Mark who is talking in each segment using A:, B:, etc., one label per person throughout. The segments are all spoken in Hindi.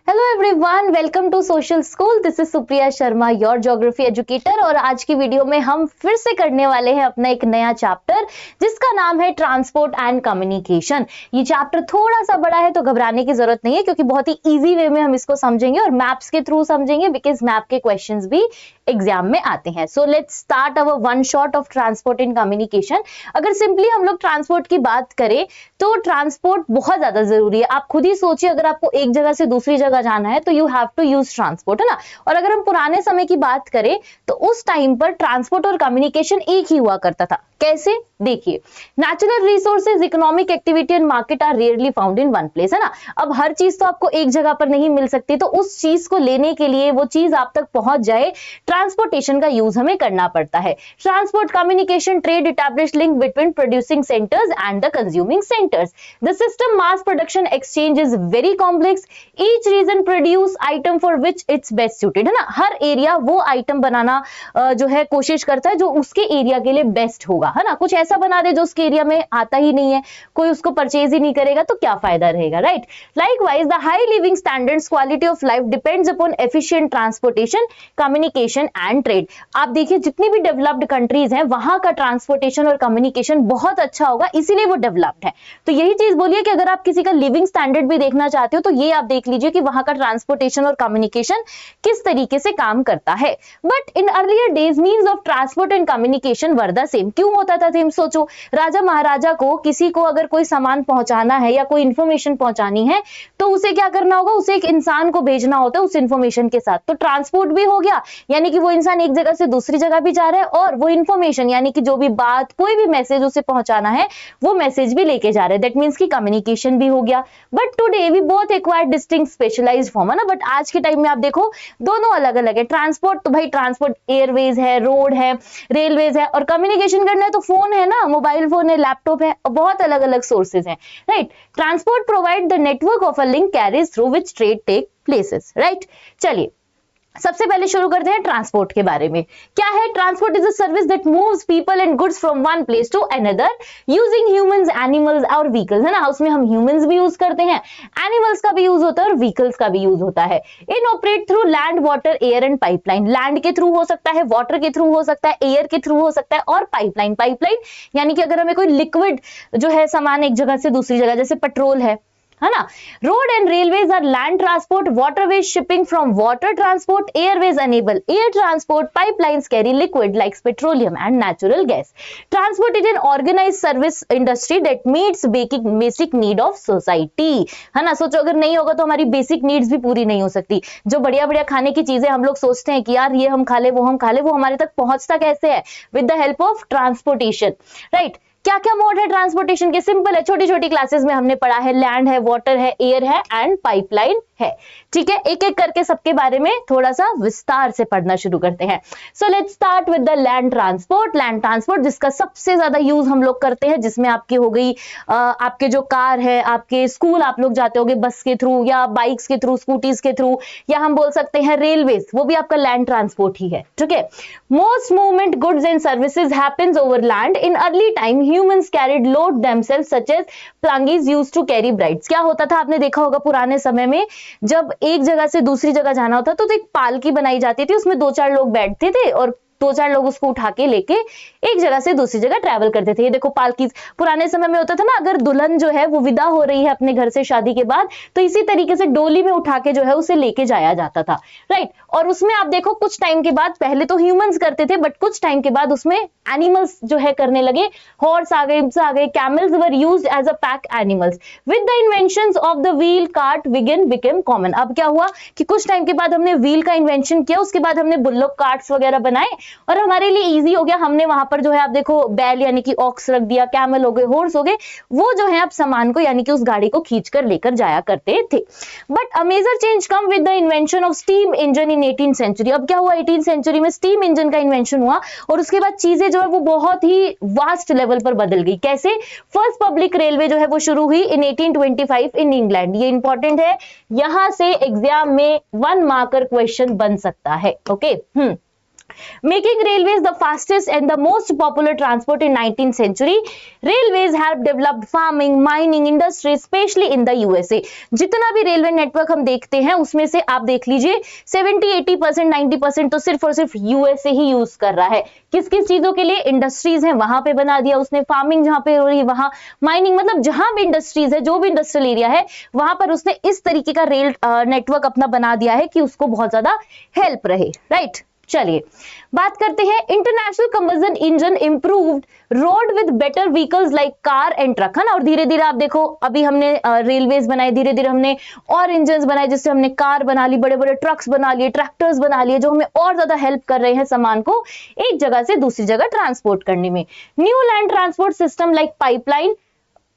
A: Hello everyone, welcome to social school. This is Supriya Sharma, your geography educator. और आज की वीडियो में हम फिर से करने वाले हैं अपना एक नया चैप्टर जिसका नाम है ट्रांसपोर्ट एंड कम्युनिकेशन। ये चैप्टर थोड़ा सा बड़ा है तो घबराने की जरूरत नहीं है, क्योंकि बहुत ही इजी वे में हम इसको समझेंगे और मैप्स के थ्रू समझेंगे, बिकॉज मैप के क्वेश्चंस भी एग्जाम में आते हैं। So let's start our one shot of transport and communication. अगर सिंपली हम लोग ट्रांसपोर्ट की बात करें तो ट्रांसपोर्ट बहुत ज्यादा जरूरी है। आप खुद ही सोचिए, अगर आपको एक जगह से दूसरी जगह जाना है तो you have to use transport, है ना। और अगर हम पुराने समय की बात करें तो उस टाइम पर ट्रांसपोर्ट और कम्युनिकेशन एक ही हुआ करता था। कैसे? देखिए, natural resources, economic activity and market are rarely found in one place, है ना। अब हर चीज तो आपको एक जगह पर नहीं मिल सकती, तो उस चीज को लेने के लिए, वो चीज आप तक पहुंच जाए, ट्रांसपोर्टेशन का यूज हमें करना पड़ता है। Transport, communication, trade, establish link between producing centres and the consuming centres. The system mass production exchange is very complex. Each reason produce item for which it's best suited, है ना। हर एरिया वो आइटम बनाना जो है कोशिश करता है जो उसके एरिया के लिए बेस्ट होगा, है ना। कुछ ऐसा बना दे जो उसके एरिया में आता ही नहीं है, कोई उसको परचेज ही नहीं करेगा, तो क्या फायदा रहेगा, right. Likewise the high living standards, quality of life depends upon efficient transportation, communication and trade. आप देखिए, जितनी भी डेवलप्ड कंट्रीज हैं वहां का ट्रांसपोर्टेशन और कम्युनिकेशन बहुत अच्छा होगा, इसीलिए वो डेवलप्ड है। तो यही चीज बोलिए कि अगर आप किसी का लिविंग स्टैंडर्ड भी देखना चाहते हो तो ये आप देख लीजिए कि वहां का ट्रांसपोर्टेशन और कम्युनिकेशन किस तरीके से काम करता है। But in earlier days means of transport and communication were the same. क्यों होता था सेम? सोचो, राजा महाराजा को, किसी को अगर कोई सामान पहुंचाना है या कोई इंफॉर्मेशन पहुंचानी है तो उसे क्या करना होगा? उसे एक इंसान को भेजना होता है उस इंफॉर्मेशन के साथ। तो ट्रांसपोर्ट भी हो गया, यानी कि वो इंसान एक जगह से दूसरी जगह भी जा रहा है, और वो इंफॉर्मेशन यानी कि जो भी बात, कोई भी मैसेज उसे पहुंचाना है वो मैसेज भी लेके जा रहे हैं। दैट मींस कि कम्युनिकेशन भी हो गया। But today we both acquired distinct specialised form, है ना। बट आज के टाइम में आप देखो दोनों अलग अलग है। ट्रांसपोर्ट तो भाई ट्रांसपोर्ट एयरवेज है, रोड है, रेलवेज है, और कम्युनिकेशन करना है तो फोन है ना, मोबाइल फोन है, लैपटॉप है, बहुत अलग अलग सोर्सेज हैं, right. Transport provide the network of a link carries through which trade take places, right. चलिए, सबसे पहले शुरू करते हैं ट्रांसपोर्ट के बारे में। क्या है? Transport is a service that moves people and goods from one place to another using humans, animals और व्हीकल्स, है ना। उसमें हम ह्यूमंस भी यूज करते हैं, एनिमल्स का भी यूज होता है और व्हीकल्स का भी यूज होता है। In operate through land, water, air and pipeline. Land के थ्रू हो सकता है, वाटर के थ्रू हो सकता है, एयर के थ्रू हो सकता है, और पाइपलाइन। पाइपलाइन यानी कि अगर हमें कोई लिक्विड जो है सामान एक जगह से दूसरी जगह, जैसे पेट्रोल है ना। Road and railways are land transport, waterways shipping from water transport, airways enable air transport, pipelines carry liquid like petroleum and natural gas. Transport is an organised service industry that meets basic need of society, है ना। सोचो, अगर नहीं होगा तो हमारी बेसिक नीड्स भी पूरी नहीं हो सकती। जो बढ़िया बढ़िया खाने की चीजें हम लोग सोचते हैं कि यार ये हम खा ले, वो हम खा ले, वो हमारे तक पहुंचता कैसे है? With the help of transportation, right. क्या क्या मोड है ट्रांसपोर्टेशन के? सिंपल है, छोटी छोटी क्लासेस में हमने पढ़ा है। लैंड है, वाटर है, एयर है एंड पाइपलाइन है, ठीक है। एक एक करके सबके बारे में थोड़ा सा विस्तार से पढ़ना शुरू करते हैं। So let's start with the land transport. Land transport जिसका सबसे ज्यादा यूज हम लोग करते हैं, जिसमें आपकी हो गई आपके जो कार है, आपके स्कूल आप लोग जाते होंगे बस के थ्रू या बाइक्स के थ्रू, स्कूटीज के थ्रू, या हम बोल सकते हैं रेलवेज, वो भी आपका लैंड ट्रांसपोर्ट ही है, ठीक है। Most movement goods and services happens over land. In early time humans carried load themselves such as plungis used to carry brides। क्या होता था? आपने देखा होगा पुराने समय में जब एक जगह से दूसरी जगह जाना होता तो एक पालकी बनाई जाती थी, उसमें दो चार लोग बैठते थे और दो चार लोग उसको उठा के लेके एक जगह से दूसरी जगह ट्रैवल करते थे। ये देखो, पालकी पुराने समय में होता था ना, अगर दुल्हन जो है वो विदा हो रही है अपने घर से शादी के बाद, तो इसी तरीके से डोली में उठा के जो है उसे लेके जाया जाता था, राइट। और उसमें आप देखो कुछ टाइम के बाद, पहले तो ह्यूमंस करते थे बट कुछ टाइम के बाद उसमें एनिमल्स जो है करने लगे। हॉर्स आ गए, camels were used as a pack animals. With the inventions of the wheel, cart became common. अब क्या हुआ कि कुछ टाइम के बाद हमने व्हील का इन्वेंशन किया, उसके बाद हमने बुल्लोक कार्ट्स वगैरह बनाए और हमारे लिए इजी हो गया। हमने वहां पर जो है आप देखो बैल यानी कि ऑक्स रख दिया, कैमल हो गए, हॉर्स हो गए, वो जो है आप सामान को यानी कि उस गाड़ी को खींच कर लेकर जाया करते थे। But a major change come with the invention of steam engine in 18th century. अब क्या हुआ? 18th सेंचुरी में स्टीम इंजन का इन्वेंशन हुआ और उसके बाद चीजें जो है वो बहुत ही वास्ट लेवल पर बदल गई। कैसे? फर्स्ट पब्लिक रेलवे जो है वो शुरू हुई इन 1825 इन इंग्लैंड। ये इंपॉर्टेंट है, यहां से एग्जाम में 1 मार्कर क्वेश्चन बन सकता है, okay. making railways the fastest and the most popular transport in 19th century. Railways have developed farming, mining, industry, especially in the USA. जितना भी रेलवे नेटवर्क हम देखते हैं उसमें से आप देख लीजिए 70-80%, 90% तो सिर्फ और सिर्फ यूएसए ही यूज कर रहा है। किस किस चीजों के लिए? इंडस्ट्रीज हैं वहां पे बना दिया उसने, फार्मिंग जहां पे हो रही है वहां, माइनिंग, मतलब जहां भी इंडस्ट्रीज है, जो भी इंडस्ट्रियल एरिया है वहां पर उसने इस तरीके का रेल नेटवर्क अपना बना दिया है कि उसको बहुत ज्यादा हेल्प रहे, राइट। चलिए बात करते हैं international combustion engine improved road with better vehicles like car and truck, है ना। और धीरे धीरे आप देखो अभी हमने रेलवेज बनाए, धीरे धीरे हमने और इंजन्स बनाए, जिससे हमने कार बना ली, बड़े बड़े ट्रक्स बना लिए, ट्रैक्टर्स बना लिए, जो हमें और ज्यादा हेल्प कर रहे हैं सामान को एक जगह से दूसरी जगह ट्रांसपोर्ट करने में। New land transport system like pipeline,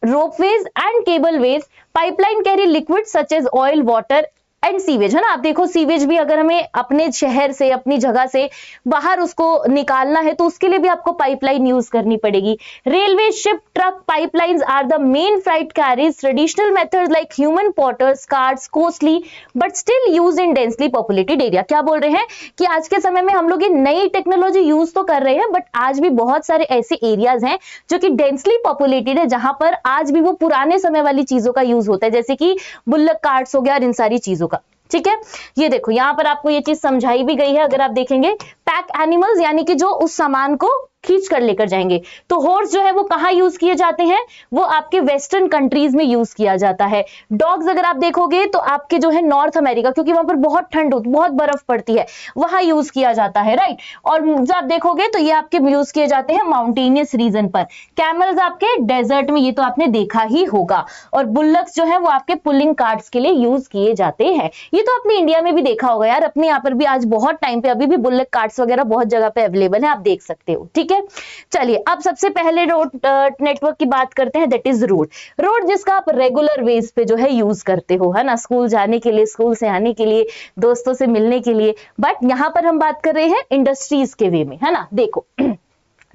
A: ropeways and cableways. Pipeline carry liquid such as oil, water and sewage, है ना। आप देखो सीवेज भी अगर हमें अपने शहर से, अपनी जगह से बाहर उसको निकालना है तो उसके लिए भी आपको पाइपलाइन यूज करनी पड़ेगी। Railway, ship, truck, pipelines are the main freight carriers. Traditional methods like human porters, carts, costly but still use in densely populated area. क्या बोल रहे हैं कि आज के समय में हम लोग ये नई टेक्नोलॉजी यूज तो कर रहे हैं बट आज भी बहुत सारे ऐसे एरियाज हैं जो कि डेंसली पॉपुलेटेड है, जहां पर आज भी वो पुराने समय वाली चीजों का यूज होता है, जैसे कि बुल्लक कार्ट्स हो गया और इन सारी चीजों का। ठीक है, ये देखो यहां पर आपको ये चीज समझाई भी गई है। अगर आप देखेंगे पैक एनिमल्स यानी कि जो उस सामान को खींच कर लेकर जाएंगे, तो हॉर्स जो है वो कहां यूज किए जाते हैं? वो आपके वेस्टर्न कंट्रीज में यूज किया जाता है। डॉग्स अगर आप देखोगे तो आपके जो है नॉर्थ अमेरिका, क्योंकि वहां पर बहुत ठंड होती, बहुत बर्फ पड़ती है, वहां यूज किया जाता है, राइट। और जब आप देखोगे तो ये आपके यूज किए जाते हैं माउंटेनियस रीजन पर। कैमल्स आपके डेजर्ट में, ये तो आपने देखा ही होगा। और बुल्लक्स जो है वो आपके पुलिंग कार्ट्स के लिए यूज किए जाते हैं। ये तो अपने इंडिया में भी देखा होगा यार, अपने यहाँ पर भी आज बहुत टाइम पे अभी भी बुल्लक कार्ट्स वगैरह बहुत जगह पे अवेलेबल है, आप देख सकते हो। ठीक है, चलिए अब सबसे पहले रोड नेटवर्क की बात करते हैं, दैट इज रोड। रोड जिसका आप रेगुलर वेज पे जो है यूज करते हो, है ना, स्कूल जाने के लिए, स्कूल से आने के लिए, दोस्तों से मिलने के लिए। बट यहां पर हम बात कर रहे हैं इंडस्ट्रीज के वे में, है ना। देखो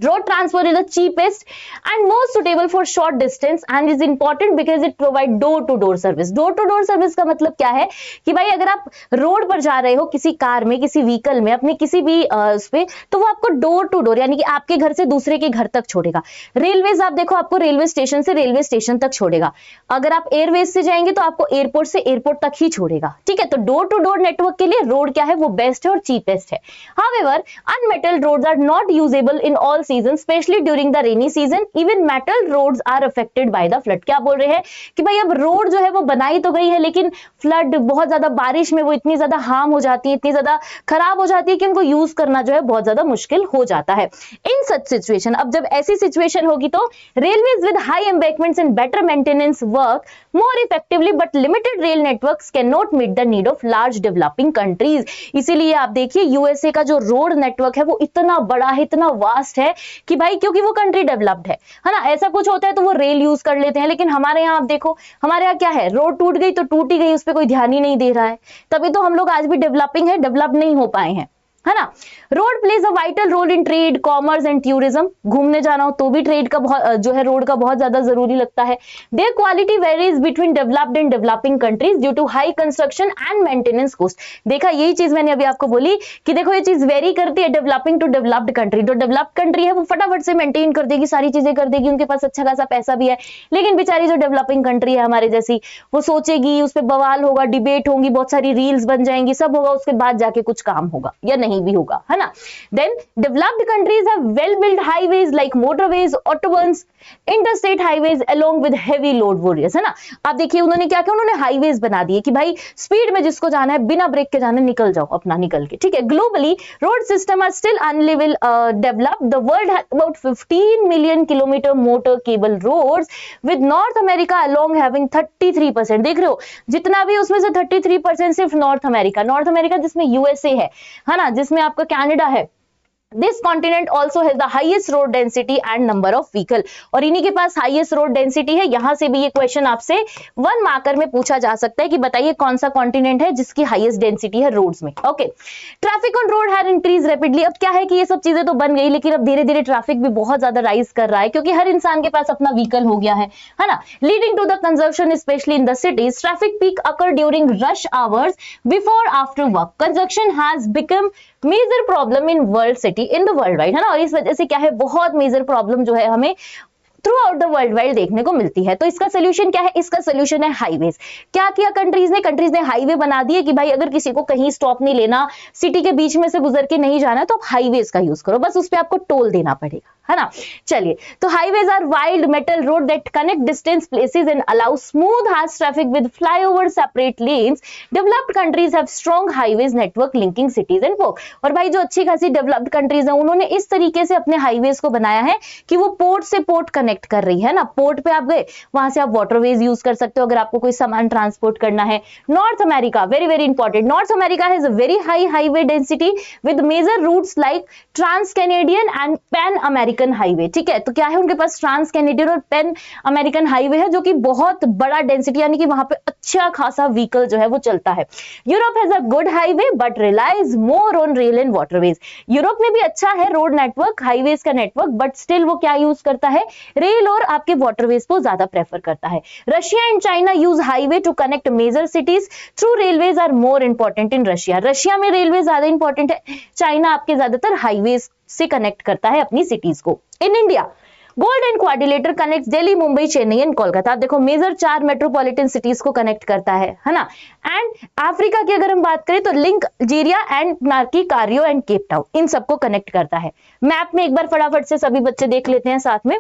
A: road transport is the cheapest and most suitable for short distance and is important because it provide door to door service। door to door service का मतलब क्या है कि भाई अगर आप रोड पर जा रहे हो किसी कार में, किसी व्हीकल में, अपने किसी भी उस पे, तो वो आपको डोर टू डोर यानी कि आपके घर से दूसरे के घर तक छोड़ेगा। रेलवेज आप देखो आपको रेलवे स्टेशन से रेलवे स्टेशन तक छोड़ेगा। अगर आप एयरवेज से जाएंगे तो आपको एयरपोर्ट से एयरपोर्ट तक ही छोड़ेगा। ठीक है, तो डोर टू डोर नेटवर्क के लिए रोड क्या है? वो बेस्ट है और चीपेस्ट है। However, unmetalled roads are not usable in all seasons, especially during the rainy season. Even metal roads are affected by the flood। क्या बोल रहे हैं कि भाई अब रोड जो है वो बनाई तो गई है, लेकिन फ्लड, बहुत ज्यादा बारिश में वो इतनी ज्यादा हार्म हो जाती है, इतनी ज्यादा खराब हो जाती है कि उनको यूज करना जो है बहुत ज्यादा मुश्किल हो जाता है। इन सच सिचुएशन, अब जब ऐसी सिचुएशन होगी तो railways with high embankments and better maintenance work more effectively, but limited rail networks cannot meet the need of large developing countries। इसीलिए आप देखिए यूएसए का जो रोड नेटवर्क है वो इतना बड़ा है, इतना वास्ट है कि भाई क्योंकि वो कंट्री डेवलप्ड है ना। ऐसा कुछ होता है तो वो रेल यूज कर लेते हैं, लेकिन हमारे यहाँ आप देखो, हमारे यहाँ क्या है, रोड टूट गई तो टूट ही गई, उस पर कोई ध्यान ही नहीं दे रहा है। तभी तो हम लोग आज भी डेवलपिंग है, डेवलप नहीं हो पाए हैं, है ना। Road plays a vital role in trade, commerce and tourism. घूमने जाना हो तो भी ट्रेड का बहुत जो है रोड का बहुत ज्यादा जरूरी लगता है। There quality varies between developed and developing countries due to high construction and maintenance cost. देखा, यही चीज मैंने अभी आपको बोली कि देखो ये चीज वेरी करती है डेवलपिंग टू डेवलप्ड कंट्री। जो डेवलप्ड कंट्री है वो फटाफट से मेंटेन कर देगी, सारी चीजें कर देगी, उनके पास अच्छा खासा पैसा भी है। लेकिन बेचारी जो डेवलपिंग कंट्री है हमारे जैसी, वो सोचेगी, उस पर बवाल होगा, डिबेट होंगी, बहुत सारी रील्स बन जाएंगी, सब होगा, उसके बाद जाके कुछ काम होगा या नहीं भी होगा, है ना। Then developed countries have well build highways like motorways, autobahns, interstate highways along with heavy load warriors, है ना। आप देखिए उन्होंने क्या किया, उन्होंने हाईवेज बना दिए कि भाई स्पीड में जिसको जाना है, बिना ब्रेक के जाना, निकल जाओ अपना निकल के। ठीक है, globally road system are still unlevel developed. The world has about 15 million kilometre motorable roads with North America along having 33%। देख रहे हो, जितना भी उसमें से 33% सिर्फ नॉर्थ अमेरिका जिसमें यूएसए है ना, जिसमें आपका कनाडा है, this continent also has the highest road density and number of vehicle, और इन्हीं के पास हाईएस्ट रोड डेंसिटी है। यहां से भी ये क्वेश्चन आपसे 1 मार्कर में पूछा जा सकता है कि बताइए कौन सा कॉन्टिनेंट है जिसकी हाईएस्ट डेंसिटी है रोड्स में। Okay, traffic on road had increase rapidly. अब क्या है कि ये सब चीजें तो बन गई, लेकिन अब धीरे धीरे ट्रैफिक भी बहुत ज्यादा राइज कर रहा है क्योंकि हर इंसान के पास अपना व्हीकल हो गया है ना, leading to the congestion specially in the cities. Traffic peak occur during rush hours before after work. Congestion has become major problem in world city in the world wide, है ना, और इस वजह से क्या है, बहुत मेजर प्रॉब्लम जो है हमें through out the world wide देखने को मिलती है। तो इसका सोल्यूशन क्या है? इसका सोल्यूशन है हाईवेज। क्या किया कंट्रीज ने हाईवे बना दिए कि भाई अगर किसी को कहीं स्टॉप नहीं लेना, सिटी के बीच में से गुजर के नहीं जाना, तो आप हाईवेज का यूज करो, बस उस पर आपको टोल देना पड़ेगा, है ना। चलिए, तो highways are wide metal road that connect distance places and allow smooth harsh traffic with flyover separate lanes. Developed countries have strong highways network linking cities and port. और भाई जो अच्छी खासी डेवलप्ड कंट्रीज है उन्होंने इस तरीके से अपने हाईवेज को बनाया है कि वो पोर्ट से पोर्ट कनेक्ट कर रही है ना। पोर्ट पे आप गए, वहां से आप वाटरवेज यूज कर सकते हो अगर आपको कोई सामान ट्रांसपोर्ट करना है। North America, very very important, North America has a very high highway density with major routes like trans Canadian and Pan American highway. ठीक है, तो क्या है, उनके पास ट्रांस कैनेडियन और पैन अमेरिकन हाईवे है जो कि बहुत बड़ा डेंसिटी, यानी कि वहां पे अच्छा खासा व्हीकल जो है वो चलता है। Europe has a good highway but relies more on rail and waterways. Europe में भी अच्छा है रोड नेटवर्क, हाईवेज का नेटवर्क, बट स्टिल वो क्या यूज करता है, रेल और आपके वाटरवेज को ज्यादा प्रेफर करता है। Russia and China use highway to connect major cities through railways are more important in Russia. Russia में रेलवे ज्यादा इंपॉर्टेंट है, चाइना आपके ज्यादातर हाईवेज से कनेक्ट करता है अपनी सिटीज को। In India golden quadrilateral connects Delhi, Mumbai, Chennai and Kolkata. आप देखो मेजर 4 मेट्रोपॉलिटन सिटीज को कनेक्ट करता है ना। एंड अफ्रीका की अगर हम बात करें तो लिंक अल्जीरिया एंड नार्की, कारियो एंड केप टाउन, इन सबको कनेक्ट करता है। मैप में एक बार फटाफट से सभी बच्चे देख लेते हैं साथ में।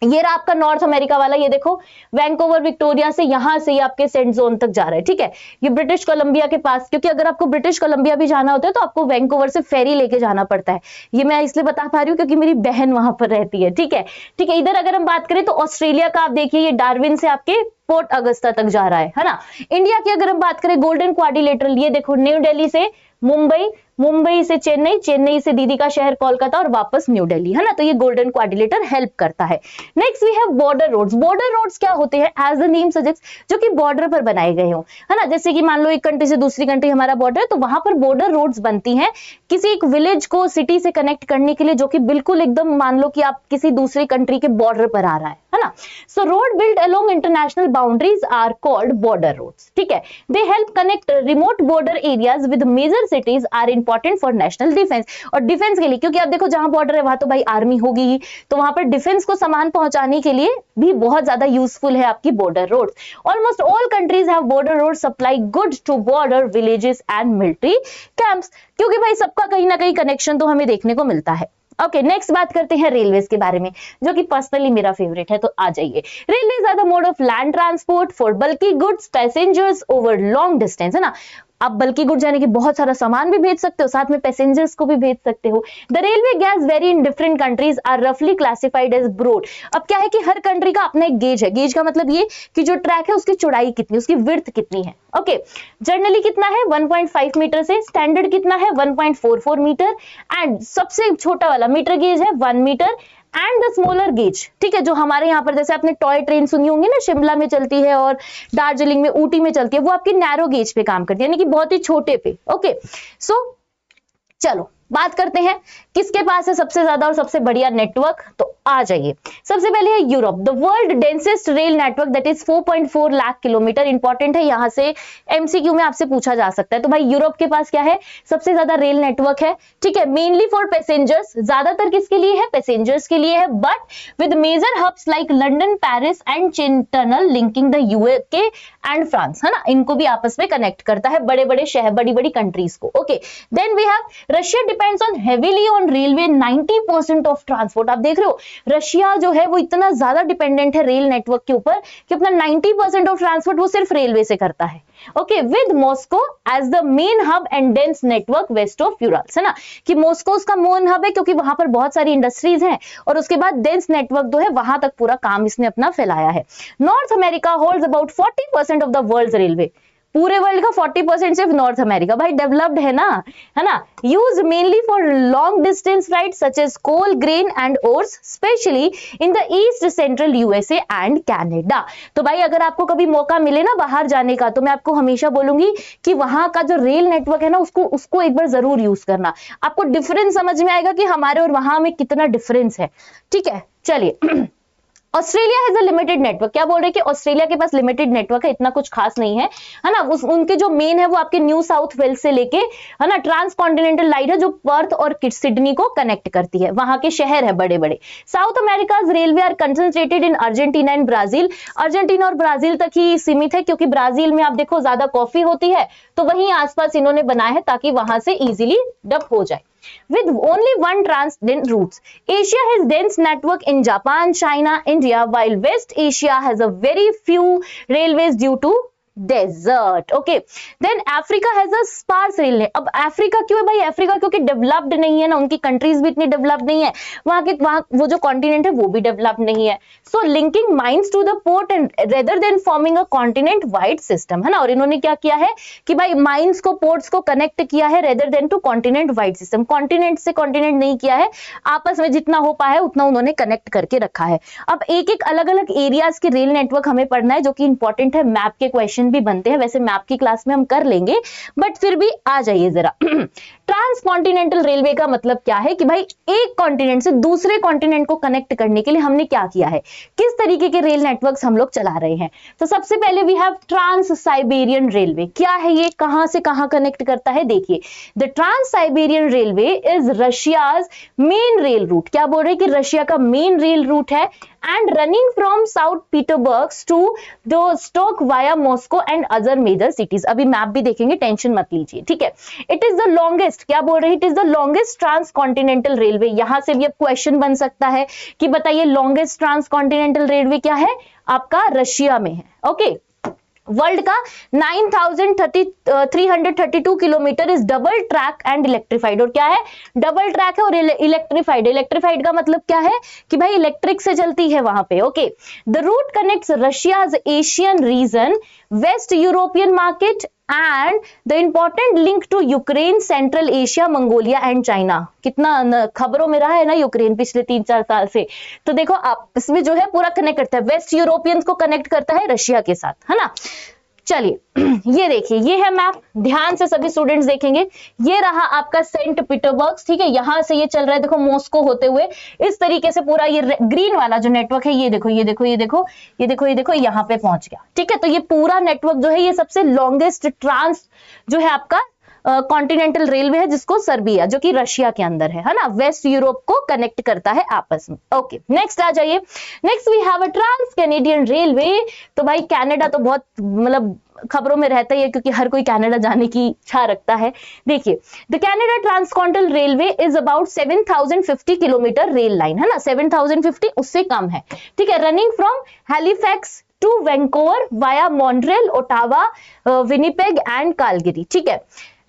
A: ये रहा आपका नॉर्थ अमेरिका वाला, ये देखो वैंकूवर विक्टोरिया से यहां से आपके सेंट जोन तक जा रहा है। ठीक है, ये ब्रिटिश कोलंबिया के पास, क्योंकि अगर आपको ब्रिटिश कोलंबिया भी जाना होता है तो आपको वैंकूवर से फेरी लेके जाना पड़ता है। ये मैं इसलिए बता पा रही हूँ क्योंकि मेरी बहन वहां पर रहती है। ठीक है, ठीक है। इधर अगर हम बात करें तो ऑस्ट्रेलिया का आप देखिए, ये डार्विन से आपके पोर्ट अगस्ता तक जा रहा है ना। इंडिया की अगर हम बात करें गोल्डन क्वाड्रिलेटरल, ये देखो न्यू दिल्ली से मुंबई, मुंबई से चेन्नई, चेन्नई से दीदी का शहर कोलकाता और वापस न्यू दिल्ली, है ना। तो ये गोल्डन क्वाड्रिलेटर हेल्प करता है। Next we have border roads. Border roads क्या होते हैं, एज द नेम सजेस्ट, जो कि बॉर्डर पर बनाए गए हो, है ना। जैसे कि मान लो एक कंट्री से दूसरी कंट्री हमारा बॉर्डर है, तो वहां पर बॉर्डर रोड्स बनती हैं किसी एक विलेज को सिटी से कनेक्ट करने के लिए, जो कि बिल्कुल एकदम मान लो कि आप किसी दूसरी कंट्री के बॉर्डर पर आ रहा है ना। So road built along international boundaries are called border roads. ठीक है, they help connect remote border areas with major cities, are important for national defence. और डिफेंस के लिए, क्योंकि आप देखो जहां बॉर्डर है वहां तो भाई आर्मी होगी ही, तो वहां पर डिफेंस को सामान पहुंचाने के लिए भी बहुत ज्यादा यूजफुल है आपकी border road. Almost all countries have border road supply goods to border villages and military camps, क्योंकि भाई सबका कहीं ना कहीं कनेक्शन तो हमें देखने को मिलता है। ओके, नेक्स्ट बात करते हैं रेलवेज के बारे में, जो कि पर्सनली मेरा फेवरेट है, तो आ जाइए। Railways are the mode of land transport for bulky goods passengers over long distance, है ना। आप बल्कि गुड्स यानी कि बहुत सारा सामान भी भेज सकते हो, साथ में पैसेंजर्स को भी भेज सकते हो। The railway gauges vary in different countries are रफली क्लासिफाइड एज ब्रॉड। अब क्या है कि हर कंट्री का अपना एक गेज है। गेज का मतलब ये कि जो ट्रैक है उसकी चौड़ाई कितनी, उसकी विड्थ कितनी है। ओके, जनरली कितना है 1.5 मीटर से, स्टैंडर्ड कितना है 1.44 मीटर, एंड सबसे छोटा वाला मीटर गेज है 1 metre, and the smaller gauge. ठीक है, जो हमारे यहाँ पर जैसे आपने टॉय ट्रेन सुनी होंगी ना, शिमला में चलती है और दार्जिलिंग में, ऊटी में चलती है, वो आपकी नैरो गेज पे काम करती है, यानी कि बहुत ही छोटे पे। ओके, सो चलो बात करते हैं किसके पास है सबसे ज्यादा और सबसे बढ़िया नेटवर्क, तो आ जाइए। सबसे पहले है Europe, the world densest rail network that is 4.4 lakh kilometre. Important है, यहां से एमसीक्यू में आपसे पूछा जा सकता है। तो भाई यूरोप के पास क्या है, सबसे ज्यादा रेल नेटवर्क है। ठीक है, मेनली फॉर पैसेंजर्स, ज्यादातर किसके लिए है, पैसेंजर्स के लिए है, but with major hubs like London, Paris and Channel tunnel linking the UK and France, है ना। इनको भी आपस में कनेक्ट करता है, बड़े बड़े शहर, बड़ी बड़ी कंट्रीज को। Okay, then we have Russia depends on heavily on railway, 90% of transport. आप देख रहे हो रशिया जो है वो इतना ज्यादा डिपेंडेंट है रेल नेटवर्क के ऊपर कि अपना 90% ऑफ ट्रांसपोर्ट वो सिर्फ रेलवे से करता है। Okay, with Moscow as the main hub and dense network west of Urals, है ना, कि मॉस्को उसका मेन हब है क्योंकि वहां पर बहुत सारी इंडस्ट्रीज हैं, और उसके बाद डेंस नेटवर्क जो है वहां तक पूरा काम इसने अपना फैलाया है। North America holds about 40% of the world's railway. पूरे वर्ल्ड का 40% सिर्फ नॉर्थ अमेरिका, भाई डेवलप्ड है ना, use mainly for long distance ride such as coal, grain and ores, specially in the east central USA and Canada. तो भाई अगर आपको कभी मौका मिले ना बाहर जाने का, तो मैं आपको हमेशा बोलूंगी कि वहां का जो रेल नेटवर्क है ना, उसको एक बार जरूर यूज करना। आपको डिफरेंस समझ में आएगा कि हमारे और वहां में कितना डिफरेंस है। ठीक है, चलिए। Australia has a limited network, क्या बोल रहे हैं कि ऑस्ट्रेलिया के पास लिमिटेड नेटवर्क है, इतना कुछ खास नहीं है ना। उनके जो मेन है वो आपके न्यू साउथ वेल्स से लेके, है ना, ट्रांस कॉन्टिनेंटल लाइन है जो पर्थ और सिडनी को कनेक्ट करती है, वहां के शहर है बड़े बड़े। South America's railways are concentrated in Argentina and Brazil, Argentina और ब्राजील तक ही सीमित है, क्योंकि ब्राजील में आप देखो ज्यादा कॉफी होती है, तो वहीं आसपास इन्होंने बनाए हैं ताकि वहां से इजीली डब हो जाए। With only one trans routes, Asia has dense network in Japan, China, India, while West Asia has a very few railways due to desert. Okay, then Africa has a sparse rail. अब अफ्रीका क्यों है भाई? अफ्रीका क्योंकि डेवलप्ड नहीं है ना, उनकी कंट्रीज भी इतनी डेवलप्ड नहीं है, वहां वो जो कॉन्टिनेंट है वो भी डेवलप्ड नहीं है। So linking mines to the port and rather than forming a continent wide system, है ना। और इन्होंने क्या किया है कि भाई माइंस को, पोर्ट्स को कनेक्ट किया है rather than to continent wide system, continent से कॉन्टिनेंट नहीं किया है, आपस में जितना हो पाया है उतना उन्होंने कनेक्ट करके रखा है। अब एक एक अलग अलग एरियाज के रेल नेटवर्क हमें पढ़ना है, जो कि इंपॉर्टेंट है, मैप के क्वेश्चन भी बनते हैं, वैसे मैप की क्लास में हम कर लेंगे, बट फिर भी आ जाइए जरा। ट्रांस कॉन्टिनेंटल रेलवे का मतलब क्या है कि भाई एक कॉन्टिनेंट से दूसरे कॉन्टिनेंट को कनेक्ट करने के लिए हमने क्या किया है, किस तरीके के रेल नेटवर्क्स हम लोग चला रहे हैं। तो सबसे पहले we have trans Siberian railway. क्या है ये, कहां से कहां कनेक्ट करता है? देखिए, the trans Siberian railway is Russia's main rail route. क्या बोल रहे हैं कि रशिया का मेन रेल रूट है, and running from St. Petersburg to the Stock via Moscow and other major cities। अभी मैप भी देखेंगे, टेंशन मत लीजिए, ठीक है। इट इज द लॉन्गेस्ट, क्या बोल रहे हैं, it is the longest trans continental railway. यहां से भी अब क्वेश्चन बन सकता है कि बताइए लॉन्गेस्ट ट्रांस कॉन्टिनेंटल रेलवे क्या है, आपका रशिया में है। ओके, वर्ल्ड का 9332 kilometre is double track and electrified. और क्या है, डबल ट्रैक है और इलेक्ट्रिफाइड। इलेक्ट्रिफाइड का मतलब क्या है कि भाई इलेक्ट्रिक से चलती है वहां पे। Okay, the route connects Russia's Asian region, west European market and the important link to Ukraine, Central Asia, Mongolia and China. कितना खबरों में रहा है ना यूक्रेन पिछले 3-4 साल से। तो देखो आपस में जो है पूरा कनेक्ट करता है, वेस्ट यूरोपियंस को कनेक्ट करता है रशिया के साथ, है ना। चलिए, ये देखिए, ये है मैप, ध्यान से सभी स्टूडेंट्स देखेंगे। ये रहा आपका सेंट पीटर्सबर्ग, ठीक है, यहां से ये चल रहा है, देखो मॉस्को होते हुए इस तरीके से पूरा ये ग्रीन वाला जो नेटवर्क है, ये देखो ये देखो ये देखो ये देखो ये देखो, यहाँ पे पहुंच गया, ठीक है। तो ये पूरा नेटवर्क जो है ये सबसे लॉन्गेस्ट ट्रांस जो है आपका कॉन्टिनेंटल रेलवे है, जिसको सर्बिया, जो कि रशिया के अंदर है ना, वेस्ट यूरोप को कनेक्ट करता है आपस में। ओके, नेक्स्ट आ जाइए। Next we have a trans Canadian railway. तो भाई कनाडा तो बहुत मतलब खबरों में रहता ही है, क्योंकि हर कोई कनाडा जाने की इच्छा रखता है। देखिए, the Canada transcontinental railway is about 7050 kilometre rail line, है ना, 7050 उससे कम है, ठीक है, running from Halifax to Vancouver via Montreal, Ottawa, Winnipeg and Calgary, ठीक है।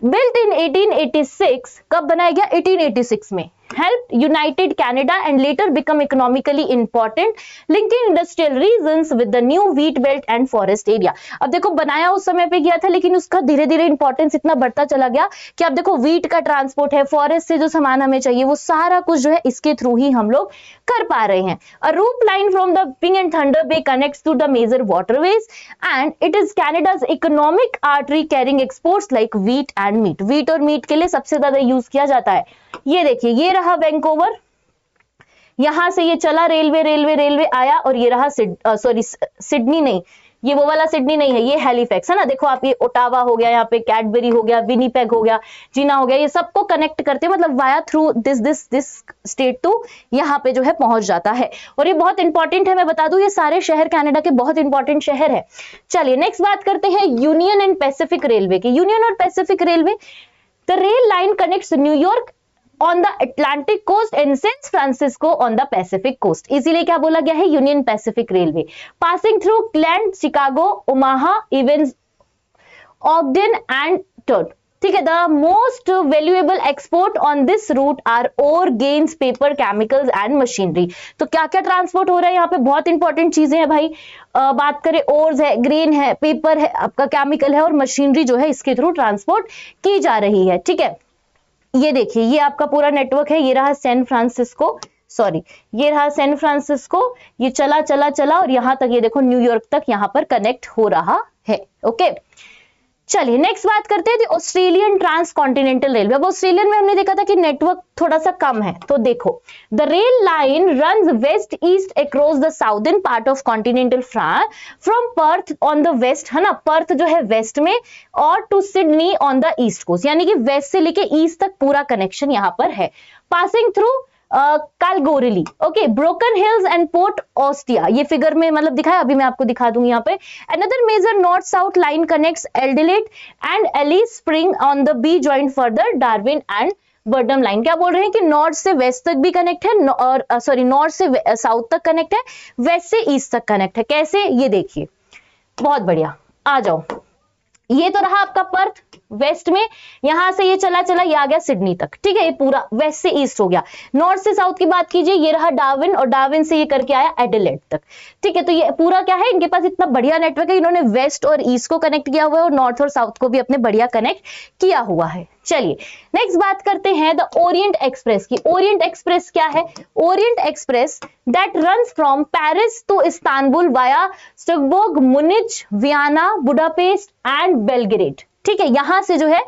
A: Built in 1886, कब बनाया गया, 1886 में, helped united Canada and later become economically important, linking industrial regions with the new wheat belt and forest area। अब देखो बनाया उस समय पे गया था, लेकिन उसका धीरे धीरे इंपॉर्टेंस इतना बढ़ता चला गया कि अब देखो व्हीट का ट्रांसपोर्ट है, फॉरेस्ट से जो सामान हमें चाहिए वो सारा कुछ जो है इसके थ्रू ही हम लोग कर पा रहे हैं। A rope line from the Ping and Thunder Bay connects to the major waterways and it is Canada's economic artery carrying exports like wheat and meat। Wheat और मीट के लिए सबसे ज्यादा यूज किया जाता है। ये देखिए, ये रहा वैंकूवर, यहां से ये चला रेलवे रेलवे रेलवे आया, और ये रहा सिडनी नहीं, ये वो वाला सिडनी नहीं है, ये हैलिफैक्स है ना। देखो आप, ये ओटावा हो गया, यहाँ पे कैडबरी हो गया, विनीपेग हो गया, जीना हो गया, ये सबको कनेक्ट करते हैं, मतलब via through this state to यहाँ पे जो है पहुंच जाता है। और ये बहुत इंपॉर्टेंट है, मैं बता दूं, ये सारे शहर कनाडा के बहुत इंपॉर्टेंट शहर है। चलिए नेक्स्ट बात करते हैं यूनियन एंड पैसिफिक रेलवे की। यूनियन और Pacific railway, the rail line connects New York on the Atlantic coast and San Francisco on the Pacific coast। इसीलिए क्या बोला गया है, union pacific railway. Passing through Oakland, Chicago, Omaha, Evans, Ogden and turn. ठीक है, the most valuable export on this route are ore, grains, paper, chemicals and machinery. तो क्या क्या ट्रांसपोर्ट हो रहा है यहाँ पे, बहुत इंपॉर्टेंट चीजें हैं भाई। बात करें ओर्स है, ग्रेन है, पेपर है, आपका केमिकल है और मशीनरी जो है इसके थ्रू ट्रांसपोर्ट की जा रही है। ठीक है, ये देखिए ये आपका पूरा नेटवर्क है, ये रहा सैन फ्रांसिस्को, सॉरी ये रहा सैन फ्रांसिस्को, ये चला चला चला और यहां तक ये देखो न्यूयॉर्क तक यहां पर कनेक्ट हो रहा है। ओके, चलिए नेक्स्ट बात करते हैं ऑस्ट्रेलियन ट्रांस कॉन्टिनेंटल रेलवे। अब ऑस्ट्रेलियन में हमने देखा था कि नेटवर्क थोड़ा सा कम है, तो देखो the rail line runs west east across the southern part of continental France from Perth on the west, है ना, पर्थ जो है वेस्ट में, और to Sydney on the east coast, यानी कि वेस्ट से लेके ईस्ट तक पूरा कनेक्शन यहाँ पर है। Passing through Kalgoorlie, okay, Broken Hill and Port Augusta, ये फिगर में मतलब दिखाया, अभी मैं आपको दिखा दूंगी यहाँ पे। Another major north south line connects Adelaide and Alice Spring on to be joined further Darwin and Birdum line. क्या बोल रहे हैं कि नॉर्थ से वेस्ट तक भी कनेक्ट है, और सॉरी नॉर्थ से साउथ तक कनेक्ट है, वेस्ट से ईस्ट तक कनेक्ट है। कैसे, ये देखिए, बहुत बढ़िया, आ जाओ। ये तो रहा आपका पर्थ वेस्ट में, यहां से ये चला चला ये आ गया सिडनी तक। ठीक है, ये पूरा वेस्ट से ईस्ट हो गया। नॉर्थ से साउथ की बात कीजिए, ये रहा डार्विन, और डार्विन से ये करके आया एडिलेड तक। ठीक है, तो ये पूरा क्या है, इनके पास इतना बढ़िया नेटवर्क है, इन्होंने वेस्ट और ईस्ट को कनेक्ट किया हुआ है और नॉर्थ और साउथ को भी अपने बढ़िया कनेक्ट किया हुआ है। चलिए नेक्स्ट बात करते हैं द ओरिएंट एक्सप्रेस की। ओरिएंट एक्सप्रेस क्या है, Orient Express that runs from Paris to Istanbul via Strasbourg, Munich, Vienna, Budapest and Belgrade. ठीक है, यहां से जो है